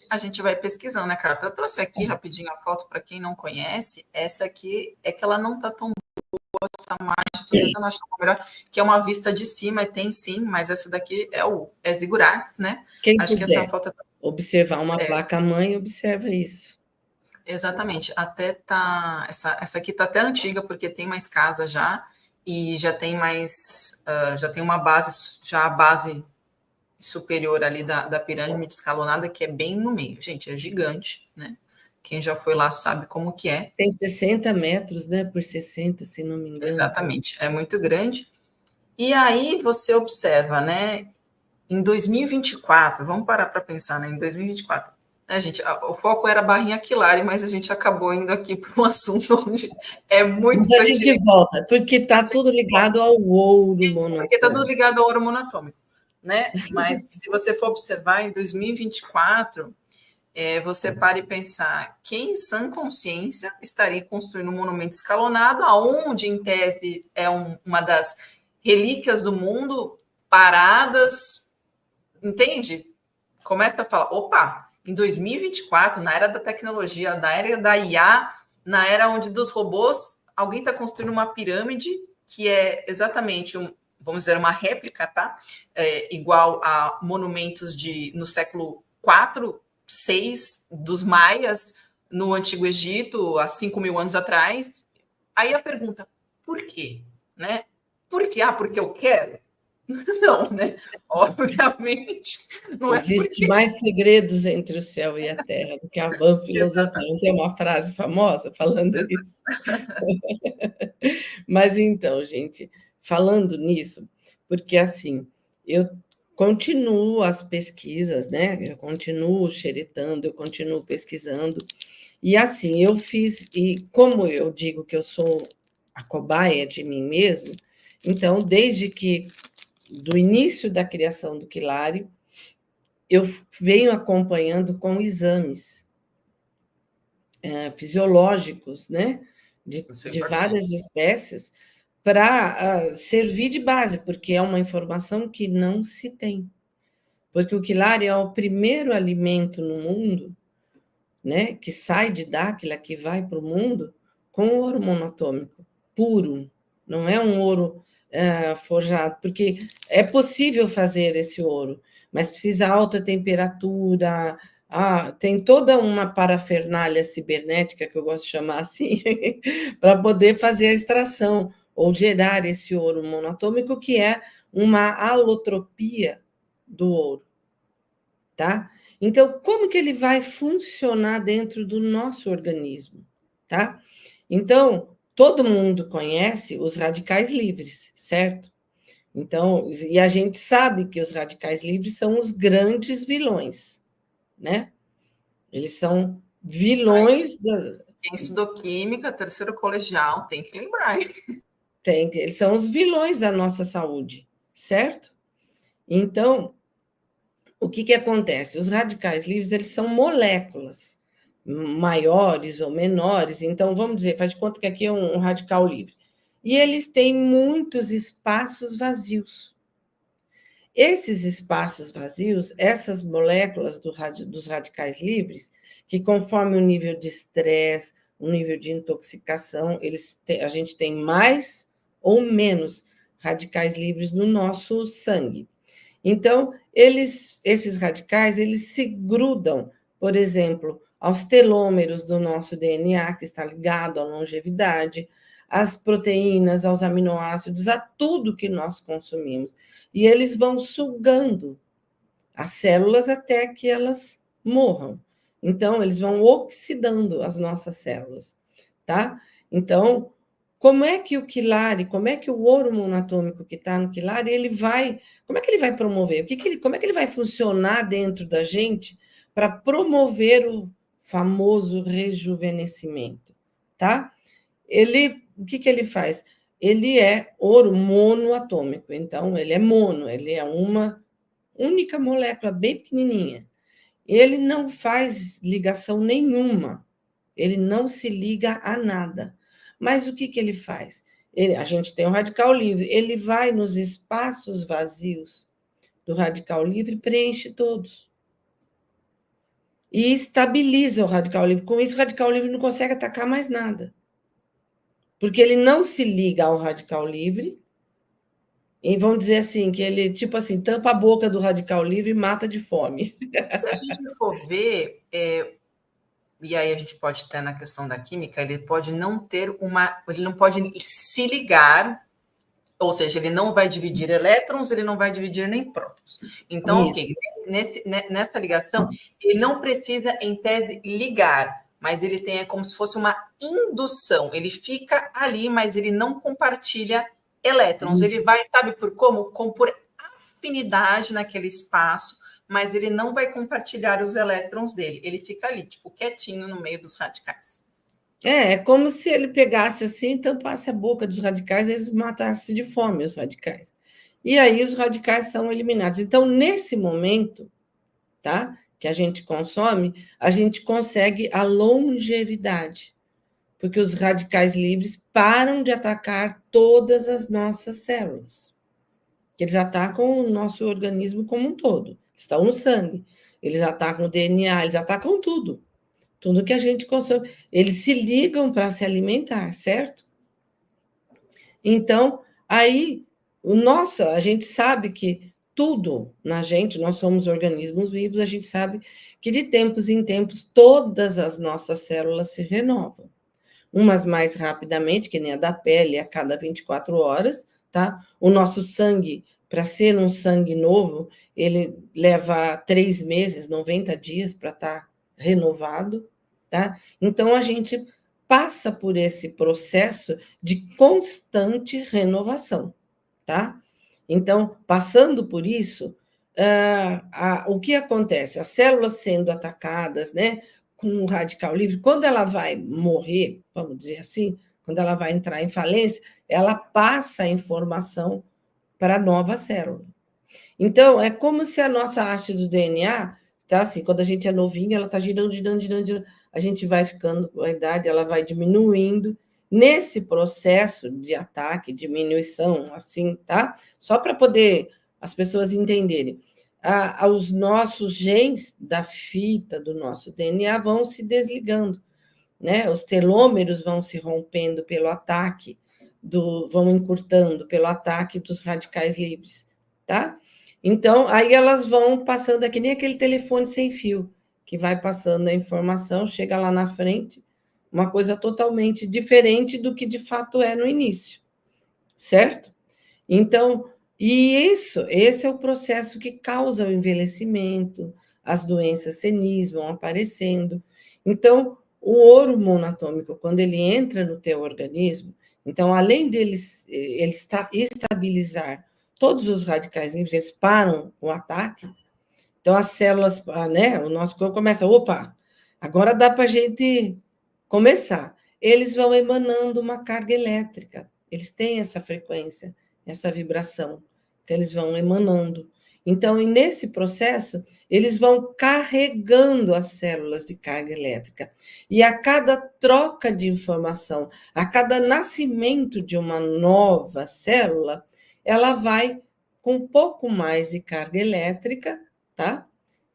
A gente vai pesquisando, né, Carla? Eu trouxe aqui rapidinho a foto para quem não conhece. Essa aqui é que ela não está tão boa, essa imagem, estou tentando achar uma melhor, que é uma vista de cima, e tem sim, mas essa daqui é Zigurates, né? Quem Acho puder que essa foto observar uma placa-mãe, observa isso. Exatamente. Até tá. Essa aqui tá até antiga, porque tem mais casa já, e já tem mais. Já tem uma base, já a base superior ali da pirâmide escalonada, que é bem no meio. Gente, é gigante, né? Quem já foi lá sabe como que é. Tem 60 metros, né? Por 60, se não me engano. Exatamente, é muito grande. E aí você observa, né? Em 2024, vamos parar para pensar, né? Em 2024, né, gente? O foco era a barrinha Aquilari, mas a gente acabou indo aqui para um assunto onde é muito. Mas a gente volta, porque está tudo ligado ao ouro monatômico. Porque está tudo ligado ao ouro monatômico, né? Mas se você for observar, em 2024, você para e pensar, quem em sã consciência estaria construindo um monumento escalonado, aonde, em tese, é uma das relíquias do mundo paradas, entende? Começa a falar, opa, em 2024, na era da tecnologia, na era da IA, na era onde dos robôs, alguém está construindo uma pirâmide que é exatamente, vamos dizer, uma réplica, tá? Igual a monumentos no século IV, 6 dos maias, no Antigo Egito, há 5.000 anos atrás. Aí a pergunta, por quê? Né? Por quê? Porque eu quero? Não, né? Obviamente. Não Existe mais segredos entre o céu e a terra do que a vã filosofia. Não tem uma frase famosa falando isso? Mas então, gente, falando nisso, porque assim, eu continuo as pesquisas, né? Eu continuo xeretando, eu continuo pesquisando. E assim, eu fiz, e como eu digo que eu sou a cobaia de mim mesmo, então, desde que do início da criação do quilário, eu venho acompanhando com exames fisiológicos, né, de várias espécies, para servir de base, porque é uma informação que não se tem. Porque o quilário é o primeiro alimento no mundo, né, que sai de Dáquila, que vai para o mundo, com ouro monatômico, puro. Não é um ouro forjado, porque é possível fazer esse ouro, mas precisa alta temperatura, tem toda uma parafernália cibernética, que eu gosto de chamar assim, para poder fazer a extração ou gerar esse ouro monatômico, que é uma alotropia do ouro, tá? Então, como que ele vai funcionar dentro do nosso organismo, tá? Então, todo mundo conhece os radicais livres, certo? Então, e a gente sabe que os radicais livres são os grandes vilões, né? Eles são vilões. Quem estudou química, terceiro colegial, tem que lembrar. Eles são os vilões da nossa saúde, certo? Então, o que acontece? Os radicais livres, eles são moléculas maiores ou menores. Então, vamos dizer, faz de conta que aqui é um radical livre. E eles têm muitos espaços vazios. Esses espaços vazios, essas moléculas dos radicais livres, que conforme o nível de estresse, o nível de intoxicação, a gente tem mais ou menos radicais livres no nosso sangue. Então, esses radicais, eles se grudam, por exemplo, aos telômeros do nosso DNA, que está ligado à longevidade, às proteínas, aos aminoácidos, a tudo que nós consumimos. E eles vão sugando as células até que elas morram. Então, eles vão oxidando as nossas células, tá? Então, como é que o quilário, como é que o ouro monatômico que está no quilário, como é que ele vai promover? Como é que ele vai funcionar dentro da gente para promover o famoso rejuvenescimento, tá? O que ele faz? Ele é ouro monoatômico, então ele é mono, ele é uma única molécula bem pequenininha. Ele não faz ligação nenhuma, ele não se liga a nada. Mas o que ele faz? A gente tem o radical livre, ele vai nos espaços vazios do radical livre, preenche todos. E estabiliza o radical livre. Com isso, o radical livre não consegue atacar mais nada. Porque ele não se liga ao radical livre, e vamos dizer assim, que ele, tipo assim, tampa a boca do radical livre e mata de fome. Se a gente for ver, e aí a gente pode estar na questão da química, ele pode não ter ele não pode se ligar, ou seja, ele não vai dividir elétrons, ele não vai dividir nem prótons. Então, ok, nessa ligação, ele não precisa, em tese, ligar, mas ele tem como se fosse uma indução. Ele fica ali, mas ele não compartilha elétrons. Ele vai, sabe por como? Por afinidade naquele espaço, mas ele não vai compartilhar os elétrons dele. Ele fica ali, tipo, quietinho no meio dos radicais. É como se ele pegasse assim, tampasse a boca dos radicais e eles matassem de fome os radicais. E aí os radicais são eliminados. Então, nesse momento, tá, que a gente consome, a gente consegue a longevidade, porque os radicais livres param de atacar todas as nossas células. Eles atacam o nosso organismo como um todo. Estão no sangue. Eles atacam o DNA, eles atacam tudo. Tudo que a gente consome. Eles se ligam para se alimentar, certo? Então, aí, a gente sabe que tudo na gente, nós somos organismos vivos, a gente sabe que de tempos em tempos todas as nossas células se renovam. Umas mais rapidamente, que nem a da pele, a cada 24 horas, tá? O nosso sangue, para ser um sangue novo, ele leva 3 meses, 90 dias para estar renovado, tá? Então, a gente passa por esse processo de constante renovação, tá? Então, passando por isso, o que acontece? As células sendo atacadas, né, com o radical livre, quando ela vai morrer, vamos dizer assim, quando ela vai entrar em falência, ela passa a informação para a nova célula. Então, é como se a nossa haste do DNA, tá assim, quando a gente é novinho, ela está girando, girando, girando, girando, a gente vai ficando com a idade, ela vai diminuindo. Nesse processo de ataque, diminuição, assim, tá? Só para poder as pessoas entenderem. Os nossos genes da fita do nosso DNA vão se desligando, né? Os telômeros vão se rompendo pelo ataque, vão encurtando pelo ataque dos radicais livres, tá? Então, aí elas vão passando, é que nem aquele telefone sem fio, que vai passando a informação, chega lá na frente, uma coisa totalmente diferente do que de fato é no início, certo? Então, esse é o processo que causa o envelhecimento, as doenças senis vão aparecendo. Então, o ouro monatômico, quando ele entra no teu organismo, então, além dele estabilizar todos os radicais livres, eles param o ataque, então as células, né, o nosso corpo começa, opa, agora dá para a gente começar. Eles vão emanando uma carga elétrica, eles têm essa frequência, essa vibração, que eles vão emanando. Então, e nesse processo, eles vão carregando as células de carga elétrica. E a cada troca de informação, a cada nascimento de uma nova célula, ela vai com um pouco mais de carga elétrica, tá?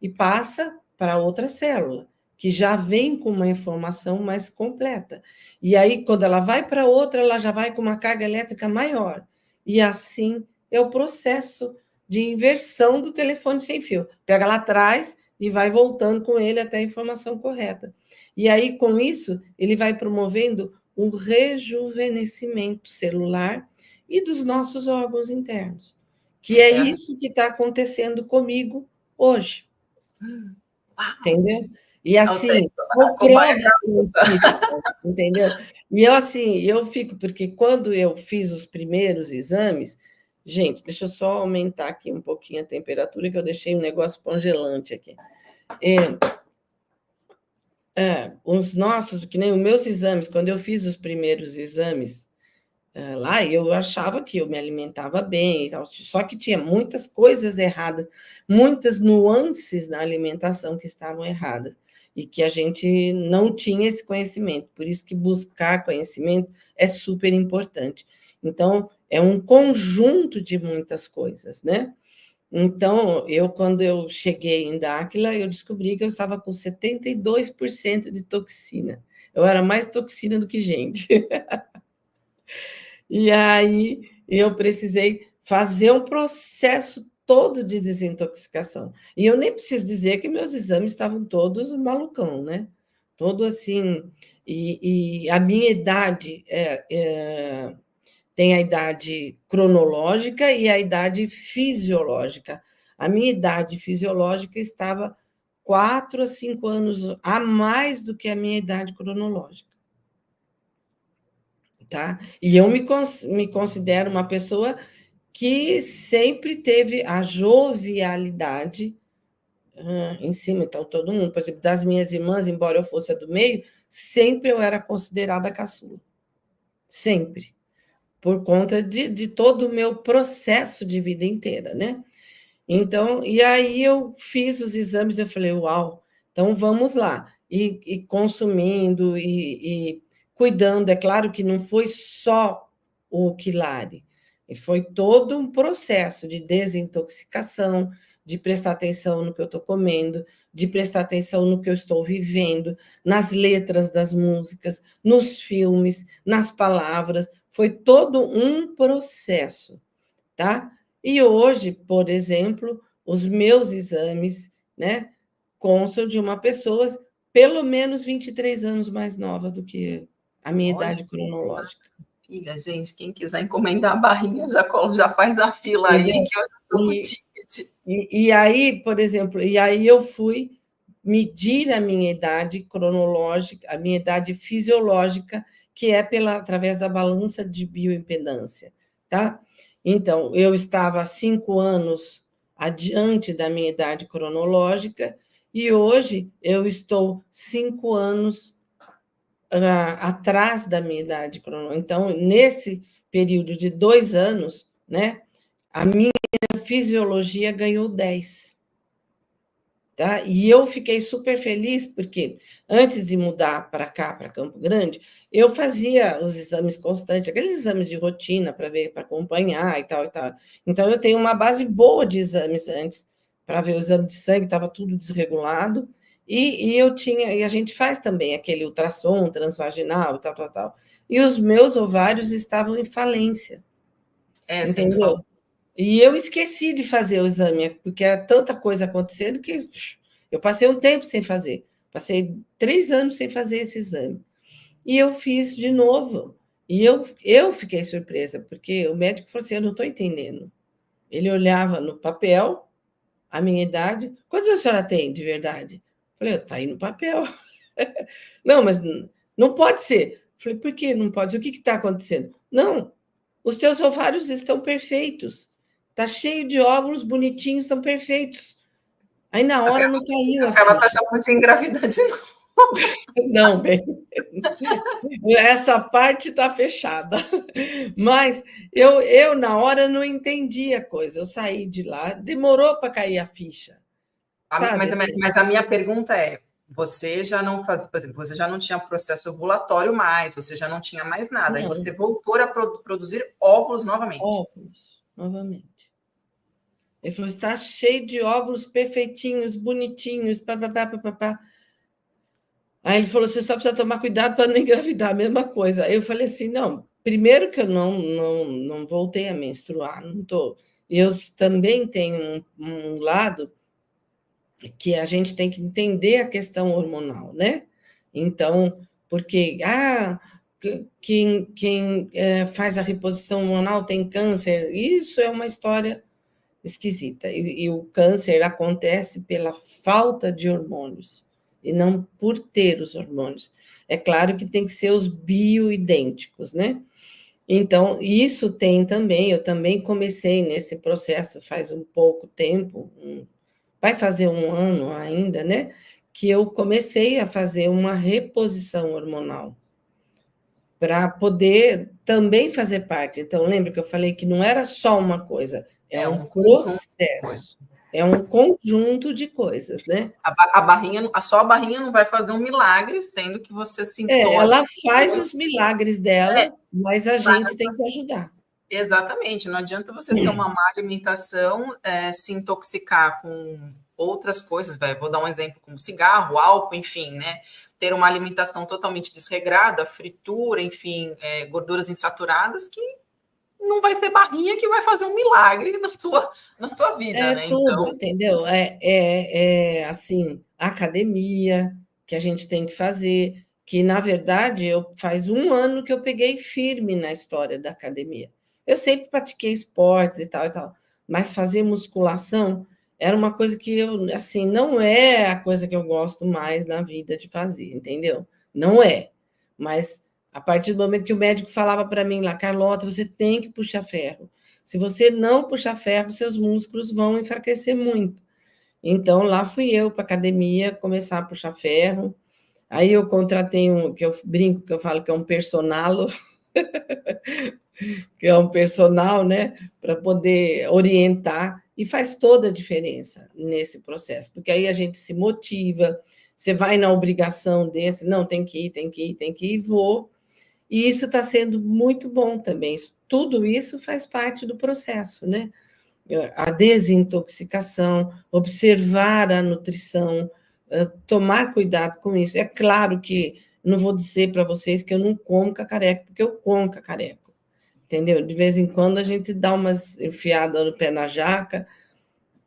E passa para outra célula, que já vem com uma informação mais completa. E aí, quando ela vai para outra, ela já vai com uma carga elétrica maior. E assim é o processo de inversão do telefone sem fio. Pega lá atrás e vai voltando com ele até a informação correta. E aí, com isso, ele vai promovendo o rejuvenescimento celular e dos nossos órgãos internos. Que é isso que está acontecendo comigo hoje. Entendeu? E assim, com provas científicas, entendeu? E eu assim, eu fico, porque quando eu fiz os primeiros exames, gente, deixa eu só aumentar aqui um pouquinho a temperatura, que eu deixei um negócio congelante aqui. Os nossos, que nem os meus exames, quando eu fiz os primeiros exames lá, eu achava que eu me alimentava bem, só que tinha muitas coisas erradas, muitas nuances na alimentação que estavam erradas, e que a gente não tinha esse conhecimento, por isso que buscar conhecimento é super importante. Então, é um conjunto de muitas coisas, né? Então, quando eu cheguei em Dáquila, eu descobri que eu estava com 72% de toxina. Eu era mais toxina do que gente. E aí eu precisei fazer um processo todo de desintoxicação. E eu nem preciso dizer que meus exames estavam todos malucão, né? Todo assim. E a minha idade tem a idade cronológica e a idade fisiológica. A minha idade fisiológica estava 4 a 5 anos a mais do que a minha idade cronológica. Tá? E eu me considero uma pessoa que sempre teve a jovialidade em cima. Então, todo mundo, por exemplo, das minhas irmãs, embora eu fosse a do meio, sempre eu era considerada caçula. Sempre. Por conta de todo o meu processo de vida inteira, né? Então, e aí eu fiz os exames, eu falei, uau, então vamos lá. E consumindo e cuidando, é claro que não foi só o Quilari, foi todo um processo de desintoxicação, de prestar atenção no que eu estou comendo, de prestar atenção no que eu estou vivendo, nas letras das músicas, nos filmes, nas palavras, foi todo um processo, tá? E hoje, por exemplo, os meus exames, né, constam de uma pessoa pelo menos 23 anos mais nova do que a minha idade cronológica. Filha, gente, quem quiser encomendar a barrinha, já faz a fila aí, que eu já estou no ticket. E aí, por exemplo, eu fui medir a minha idade cronológica, a minha idade fisiológica, que é através da balança de bioimpedância, tá? Então, eu estava 5 anos adiante da minha idade cronológica e hoje eu estou 5 anos atrás da minha idade cronológica. Então, nesse período de 2 anos, né, a minha fisiologia ganhou 10. Tá? E eu fiquei super feliz, porque antes de mudar para cá, para Campo Grande, eu fazia os exames constantes, aqueles exames de rotina para ver, para acompanhar e tal, e tal. Então, eu tenho uma base boa de exames antes, para ver o exame de sangue, estava tudo desregulado, e a gente faz também aquele ultrassom transvaginal e tal, tal, tal. E os meus ovários estavam em falência, Você me entendeu? falou. E eu esqueci de fazer o exame, porque é tanta coisa acontecendo que eu passei um tempo sem fazer. Passei 3 anos sem fazer esse exame. E eu fiz de novo. E eu fiquei surpresa, porque o médico falou assim: eu não estou entendendo. Ele olhava no papel a minha idade. Quantos anos a senhora tem de verdade? Eu falei: está aí no papel. Não, mas não pode ser. Eu falei: por que não pode ser? O que está acontecendo? Não, os teus ovários estão perfeitos. Está cheio de óvulos bonitinhos, estão perfeitos. Aí na hora não caiu a Ela está ficha. chamando de engravidar de novo. Não, bem, essa parte está fechada. Mas eu, na hora, não entendi a coisa. Eu saí de lá, demorou para cair a ficha. Sabe assim? Mas a minha pergunta é: você já não faz, por exemplo, você já não tinha processo ovulatório mais, você já não tinha mais nada, e Não, você voltou a produzir óvulos novamente. óvulos, novamente. Ele falou: está cheio de óvulos perfeitinhos, bonitinhos, papapá, papapá. Aí ele falou: você só precisa tomar cuidado para não engravidar, a mesma coisa. Aí eu falei assim: não, primeiro que eu não voltei a menstruar, não estou. Eu também tenho um lado que a gente tem que entender a questão hormonal, né? Então, porque quem faz a reposição hormonal tem câncer, isso é uma história esquisita. E o câncer acontece pela falta de hormônios e não por ter os hormônios. É claro que tem que ser os bioidênticos, né? Então, isso tem também, eu também comecei nesse processo faz um pouco tempo, vai fazer 1 ano ainda, né? Que eu comecei a fazer uma reposição hormonal para poder também fazer parte. Então, lembra que eu falei que não era só uma coisa, é É um um conjunto de coisas. processo, é um conjunto de coisas, né? A barrinha, só a barrinha não vai fazer um milagre, sendo que você sintou Ela faz os depois. milagres dela, mas a gente Mas tem que ajudar. exatamente, não adianta você ter uma má alimentação, se intoxicar com outras coisas, vou dar um exemplo como cigarro, álcool, enfim, né? Ter uma alimentação totalmente desregrada, fritura, enfim, gorduras insaturadas, que não vai ser barrinha que vai fazer um milagre na tua vida, É né? tudo, Então, entendeu? Assim, academia que a gente tem que fazer, que na verdade faz 1 ano que eu peguei firme na história da academia. Eu sempre pratiquei esportes e tal, mas fazer musculação era uma coisa que eu, assim, não é a coisa que eu gosto mais na vida de fazer, entendeu? Não é. Mas a partir do momento que o médico falava para mim lá: Carlota, você tem que puxar ferro. Se você não puxar ferro, seus músculos vão enfraquecer muito. Então, lá fui eu para a academia começar a puxar ferro. Aí eu contratei que eu brinco, que eu falo que é um personalo, que é um personal, né, para poder orientar, e faz toda a diferença nesse processo, porque aí a gente se motiva, você vai na obrigação desse, não, tem que ir, tem que ir, tem que ir, e vou. E isso está sendo muito bom também. Tudo isso faz parte do processo, né? A desintoxicação, observar a nutrição, tomar cuidado com isso. É claro que não vou dizer para vocês que eu não como cacareco, porque eu como cacareco, entendeu? De vez em quando a gente dá umas enfiadas no pé na jaca,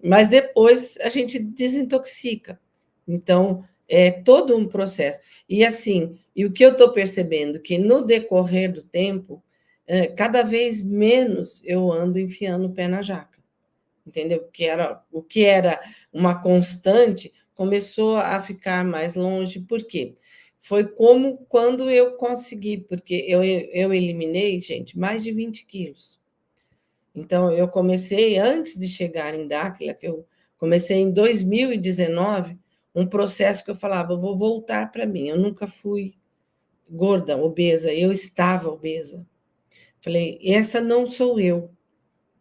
mas depois a gente desintoxica. Então, é todo um processo. E assim, e o que eu estou percebendo que no decorrer do tempo, cada vez menos eu ando enfiando o pé na jaca, entendeu? O que era uma constante começou a ficar mais longe. Por quê? Foi como quando eu consegui, porque eu eliminei, gente, mais de 20 quilos. Então, eu comecei, antes de chegar em Dáquila, que eu comecei em 2019, um processo que eu falava: eu vou voltar para mim. Eu nunca fui gorda, obesa, eu estava obesa. Falei: essa não sou eu.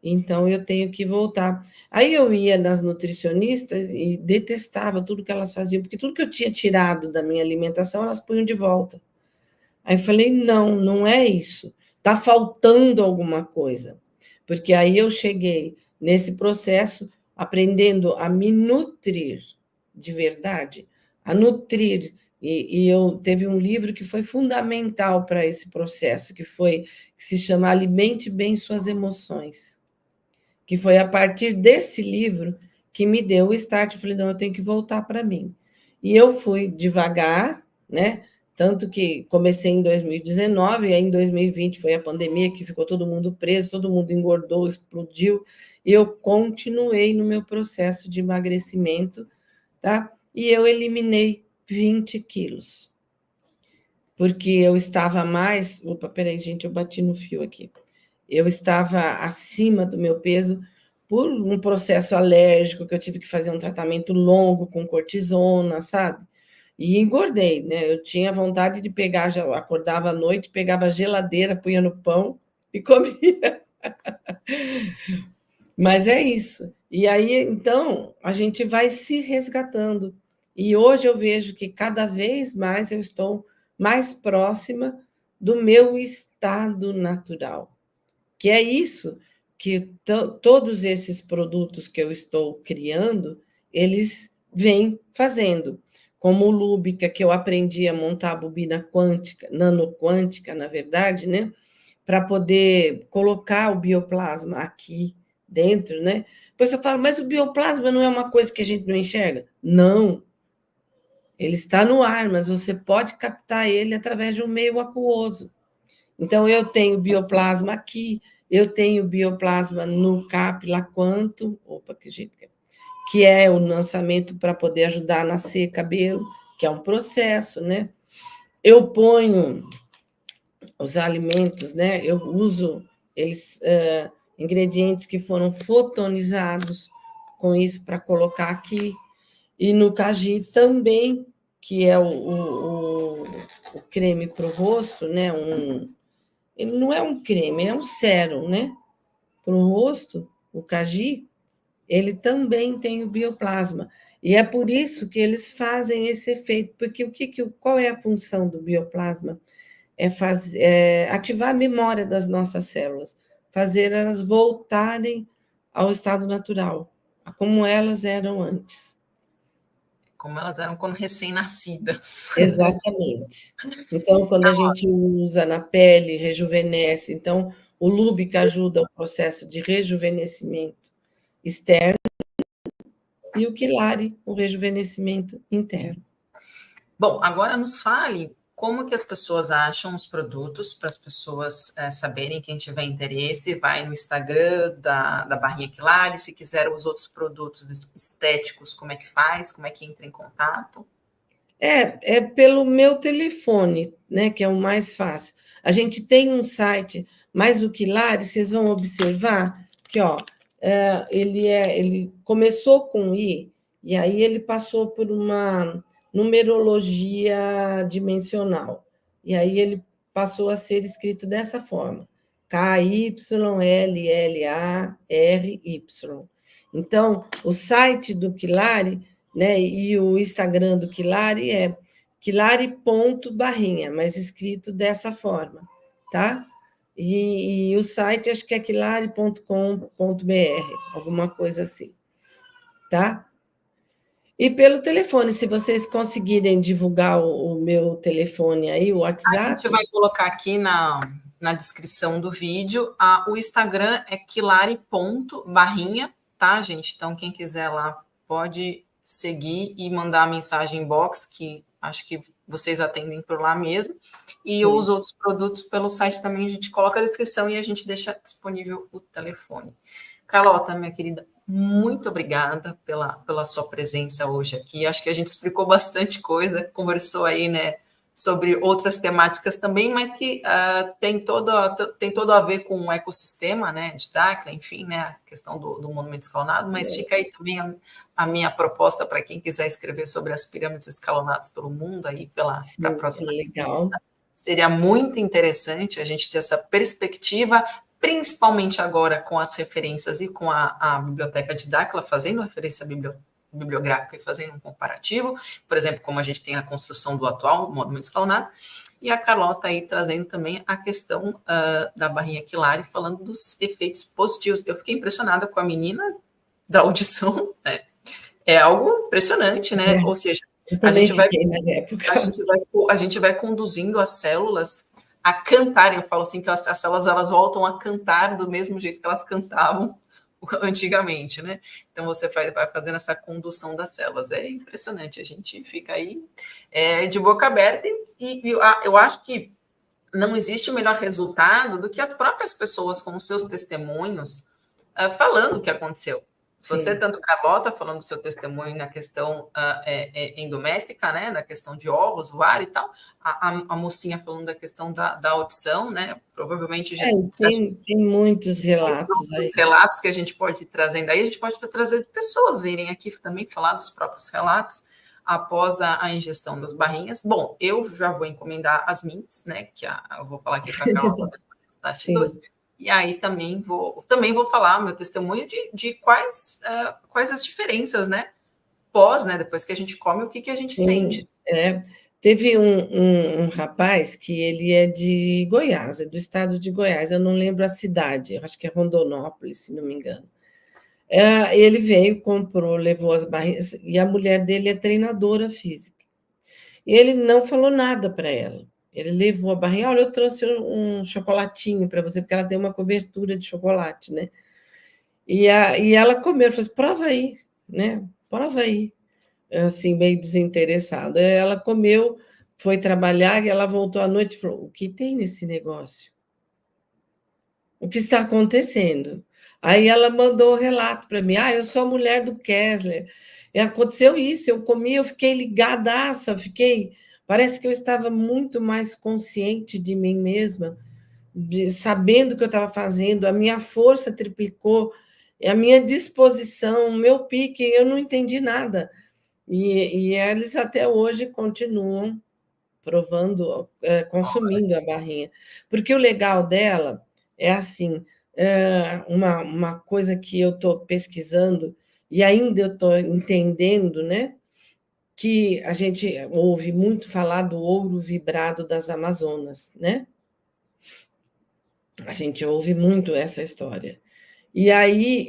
Então, eu tenho que voltar. Aí eu ia nas nutricionistas e detestava tudo que elas faziam, porque tudo que eu tinha tirado da minha alimentação, elas punham de volta. Aí eu falei, não, não é isso. Está faltando alguma coisa. Porque aí eu cheguei nesse processo aprendendo a me nutrir de verdade, a nutrir. E eu teve um livro que foi fundamental para esse processo, que se chama Alimente Bem Suas Emoções, que foi a partir desse livro que me deu o start. Eu falei, não, eu tenho que voltar para mim. E eu fui devagar, né? Tanto que comecei em 2019, e aí em 2020 foi a pandemia, que ficou todo mundo preso, todo mundo engordou, explodiu, e eu continuei no meu processo de emagrecimento, tá? E eu eliminei 20 quilos, porque eu estava mais... Opa, peraí, gente, eu bati no fio aqui. Eu estava acima do meu peso por um processo alérgico, que eu tive que fazer um tratamento longo com cortisona, sabe? E engordei, né? Eu tinha vontade de pegar, já acordava à noite, pegava a geladeira, punha no pão e comia. Mas é isso. E aí, então, a gente vai se resgatando. E hoje eu vejo que cada vez mais eu estou mais próxima do meu estado natural, que é isso que todos esses produtos que eu estou criando, eles vêm fazendo. Como o Lúbica, que eu aprendi a montar a bobina quântica, nanoquântica, na verdade, né? Para poder colocar o bioplasma aqui dentro, né? Depois eu falo, mas o bioplasma não é uma coisa que a gente não enxerga? Não. Ele está no ar, mas você pode captar ele através de um meio aquoso. Então, eu tenho bioplasma aqui, eu tenho bioplasma no Capila Quanto, que é o lançamento para poder ajudar a nascer cabelo, que é um processo, né? Eu ponho os alimentos, né? Eu uso ingredientes que foram fotonizados com isso para colocar aqui. E no Cagi também, que é o creme para o rosto, né? Ele não é um creme, é um sérum, né? Para o rosto, o Cagi, ele também tem o bioplasma. E é por isso que eles fazem esse efeito, porque qual é a função do bioplasma? É ativar a memória das nossas células, fazer elas voltarem ao estado natural, a como elas eram antes. Como elas eram quando recém-nascidas. Exatamente. Então, quando a gente usa na pele, rejuvenesce. Então, o Lúbica ajuda o processo de rejuvenescimento externo e o Quilari, o rejuvenescimento interno. Bom, agora nos fale como que as pessoas acham os produtos, para as pessoas saberem, quem tiver interesse, vai no Instagram da Barrinha Quilari, se quiser os outros produtos estéticos, como é que faz, como é que entra em contato? É pelo meu telefone, né, que é o mais fácil. A gente tem um site, mas o Quilari, vocês vão observar que, ó, ele começou com I, e aí ele passou por uma numerologia dimensional. E aí ele passou a ser escrito dessa forma: KYLLARY. Então, o site do Quilari, né, e o Instagram do Quilari é quilari.barrinha, mas escrito dessa forma, tá? E o site acho que é quilari.com.br, alguma coisa assim, tá? E pelo telefone, se vocês conseguirem divulgar o meu telefone aí, o WhatsApp... A gente vai colocar aqui na descrição do vídeo. O Instagram é quilari.barrinha, tá, gente? Então, quem quiser lá pode seguir e mandar a mensagem inbox, que acho que vocês atendem por lá mesmo. E sim, os outros produtos pelo site também a gente coloca a descrição e a gente deixa disponível o telefone. Carlota, minha querida, muito obrigada pela sua presença hoje aqui. Acho que a gente explicou bastante coisa, conversou aí, né, sobre outras temáticas também, mas que tem todo a ver com o ecossistema, né, de Dáquila, enfim, né, a questão do monumento escalonado, mas fica aí também a minha proposta para quem quiser escrever sobre as pirâmides escalonadas pelo mundo, aí para a próxima legal. Seria muito interessante a gente ter essa perspectiva principalmente agora com as referências e com a biblioteca de Dáquila fazendo referência bibliográfica e fazendo um comparativo, por exemplo, como a gente tem a construção do atual modo muito escalonado, e a Carlota aí trazendo também a questão da barrinha quilar, falando dos efeitos positivos. Eu fiquei impressionada com a menina da audição, né? É algo impressionante, né? Ou seja, a gente vai conduzindo as células a cantarem. Eu falo assim que as células elas voltam a cantar do mesmo jeito que elas cantavam antigamente, né? Então você vai fazendo essa condução das células. É impressionante, a gente fica aí de boca aberta e eu acho que não existe o melhor resultado do que as próprias pessoas com os seus testemunhos falando o que aconteceu. Você, tanto Carlota, falando do seu testemunho na questão endométrica, né, da questão de ovos, voar e tal, a mocinha falando da questão da audição, né, provavelmente... Tem muitos relatos aí. Relatos que a gente pode ir trazendo aí, a gente pode trazer pessoas virem aqui também falar dos próprios relatos após a ingestão das barrinhas. Bom, eu já vou encomendar as minhas, né, que eu vou falar aqui com a Carlota, e aí também vou falar meu testemunho de quais as diferenças, né? Pós, né? Depois que a gente come, o que a gente sente. Teve um rapaz que ele é de Goiás, é do estado de Goiás, eu não lembro a cidade, acho que é Rondonópolis, se não me engano. Ele veio, comprou, levou as barrinhas, e a mulher dele é treinadora física. E ele não falou nada para ela. Ele levou a barrinha, olha, eu trouxe um chocolatinho para você, porque ela tem uma cobertura de chocolate, né? E ela comeu, falou assim, prova aí, né? Prova aí. Assim, meio desinteressada. Ela comeu, foi trabalhar, e ela voltou à noite e falou, o que tem nesse negócio? O que está acontecendo? Aí ela mandou o relato para mim, eu sou a mulher do Kessler, e aconteceu isso, eu comi, eu fiquei ligadaça, parece que eu estava muito mais consciente de mim mesma, sabendo o que eu estava fazendo, a minha força triplicou, a minha disposição, o meu pique, eu não entendi nada. E eles até hoje continuam provando, consumindo a barrinha. Porque o legal dela é assim, uma coisa que eu estou pesquisando e ainda eu estou entendendo, né? Que a gente ouve muito falar do ouro vibrado das Amazonas, né? A gente ouve muito essa história. E aí,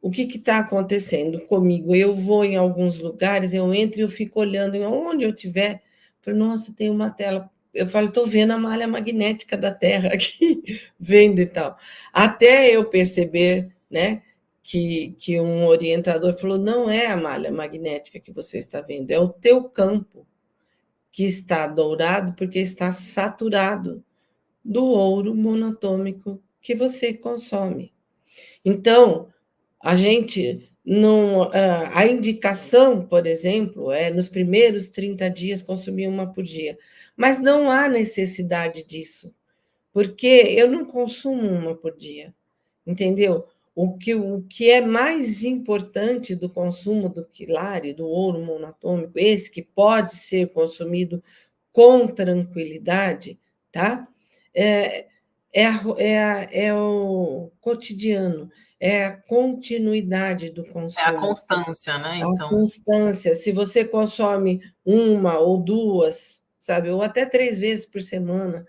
o que está acontecendo comigo? Eu vou em alguns lugares, eu entro e eu fico olhando, onde eu estiver, falo, nossa, tem uma tela. Eu falo, estou vendo a malha magnética da Terra aqui, vendo e tal. Até eu perceber, né? Que um orientador falou, não é a malha magnética que você está vendo, é o teu campo que está dourado porque está saturado do ouro monatômico que você consome. Então, a gente não... A indicação, por exemplo, é nos primeiros 30 dias consumir uma por dia, mas não há necessidade disso, porque eu não consumo uma por dia, entendeu? O que é mais importante do consumo do quilare, do ouro monatômico, esse que pode ser consumido com tranquilidade, tá? É o cotidiano, é a continuidade do consumo. É a constância, né? Então... A constância. Se você consome uma ou duas, sabe, ou até 3 vezes por semana,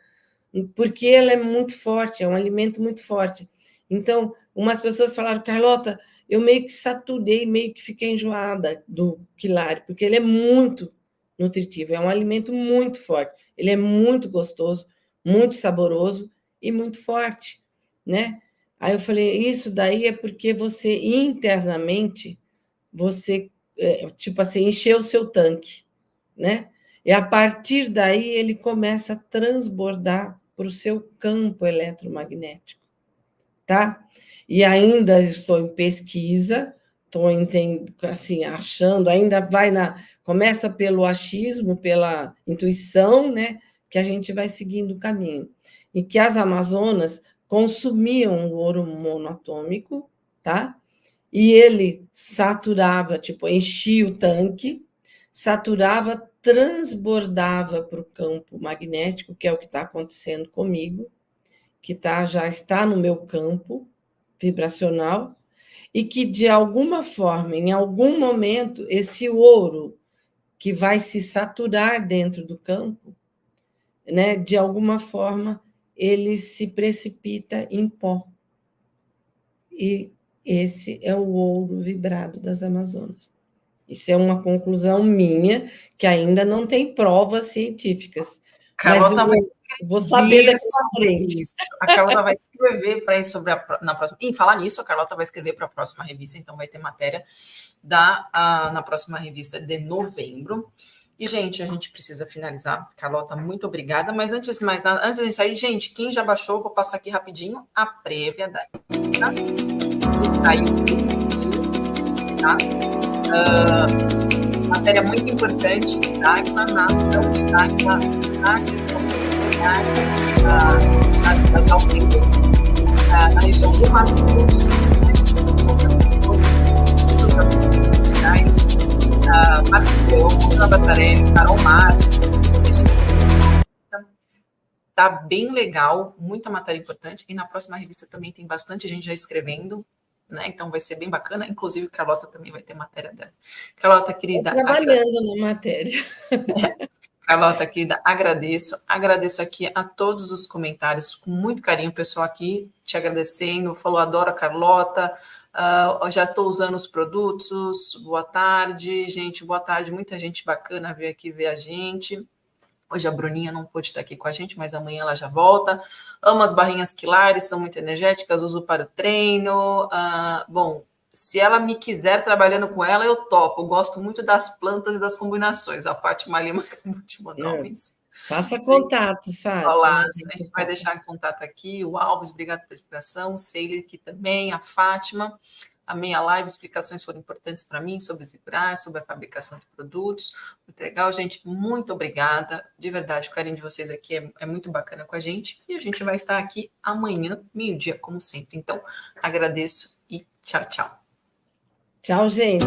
porque ela é muito forte, é um alimento muito forte. Então, umas pessoas falaram, Carlota, eu meio que saturei, meio que fiquei enjoada do quilare, porque ele é muito nutritivo, é um alimento muito forte, ele é muito gostoso, muito saboroso e muito forte, né? Aí eu falei, isso daí é porque você internamente, você, tipo assim, encheu o seu tanque, né? E a partir daí ele começa a transbordar para o seu campo eletromagnético, tá? E ainda estou em pesquisa, estou assim, achando, ainda começa pelo achismo, pela intuição, né? Que a gente vai seguindo o caminho. E que as Amazonas consumiam o ouro monatômico, tá? E ele saturava, tipo, enchia o tanque, saturava, transbordava para o campo magnético, que é o que está acontecendo comigo, que já está no meu campo vibracional, e que, de alguma forma, em algum momento, esse ouro que vai se saturar dentro do campo, né, de alguma forma, ele se precipita em pó. E esse é o ouro vibrado das Amazonas. Isso é uma conclusão minha, que ainda não tem provas científicas. Carlota mas vou saber daqui para frente. Isso. A Carlota vai escrever para isso na próxima. Em falar nisso, a Carlota vai escrever para a próxima revista, então vai ter matéria na próxima revista de novembro. E, gente, a gente precisa finalizar. Carlota, muito obrigada. Mas antes de mais nada, antes de sair, gente, quem já baixou, vou passar aqui rapidinho a prévia da. Tá? Tá? Matéria muito importante da nação, da questão da sociedade, da aldeia, na região do Mato Grosso, Marcos, Batarelli, Carol Mar. Tá bem legal, muita matéria importante. E na próxima revista também tem bastante gente já escrevendo, né? Então vai ser bem bacana. Inclusive, Carlota também vai ter matéria dela. Carlota, querida. Trabalhando na matéria. Carlota, querida, agradeço aqui a todos os comentários, com muito carinho, o pessoal aqui te agradecendo, falou, adoro a Carlota, já estou usando os produtos, boa tarde, gente, boa tarde, muita gente bacana veio aqui ver a gente. Hoje a Bruninha não pôde estar aqui com a gente, mas amanhã ela já volta. Amo as barrinhas quilares, são muito energéticas, uso para o treino. Bom, se ela me quiser trabalhando com ela, eu topo. Eu gosto muito das plantas e das combinações. A Fátima Lima acabou de mandar uma mensagem. Faça contato, Fátima. Olá, a gente vai deixar em contato aqui. O Alves, obrigado pela explicação. O Seile aqui também, a Fátima. Amei a live, explicações foram importantes para mim sobre os Ziggurat, sobre a fabricação de produtos. Muito legal, gente. Muito obrigada. De verdade, o carinho de vocês aqui é muito bacana com a gente. E a gente vai estar aqui amanhã, meio-dia, como sempre. Então, agradeço e tchau, tchau. Tchau, gente.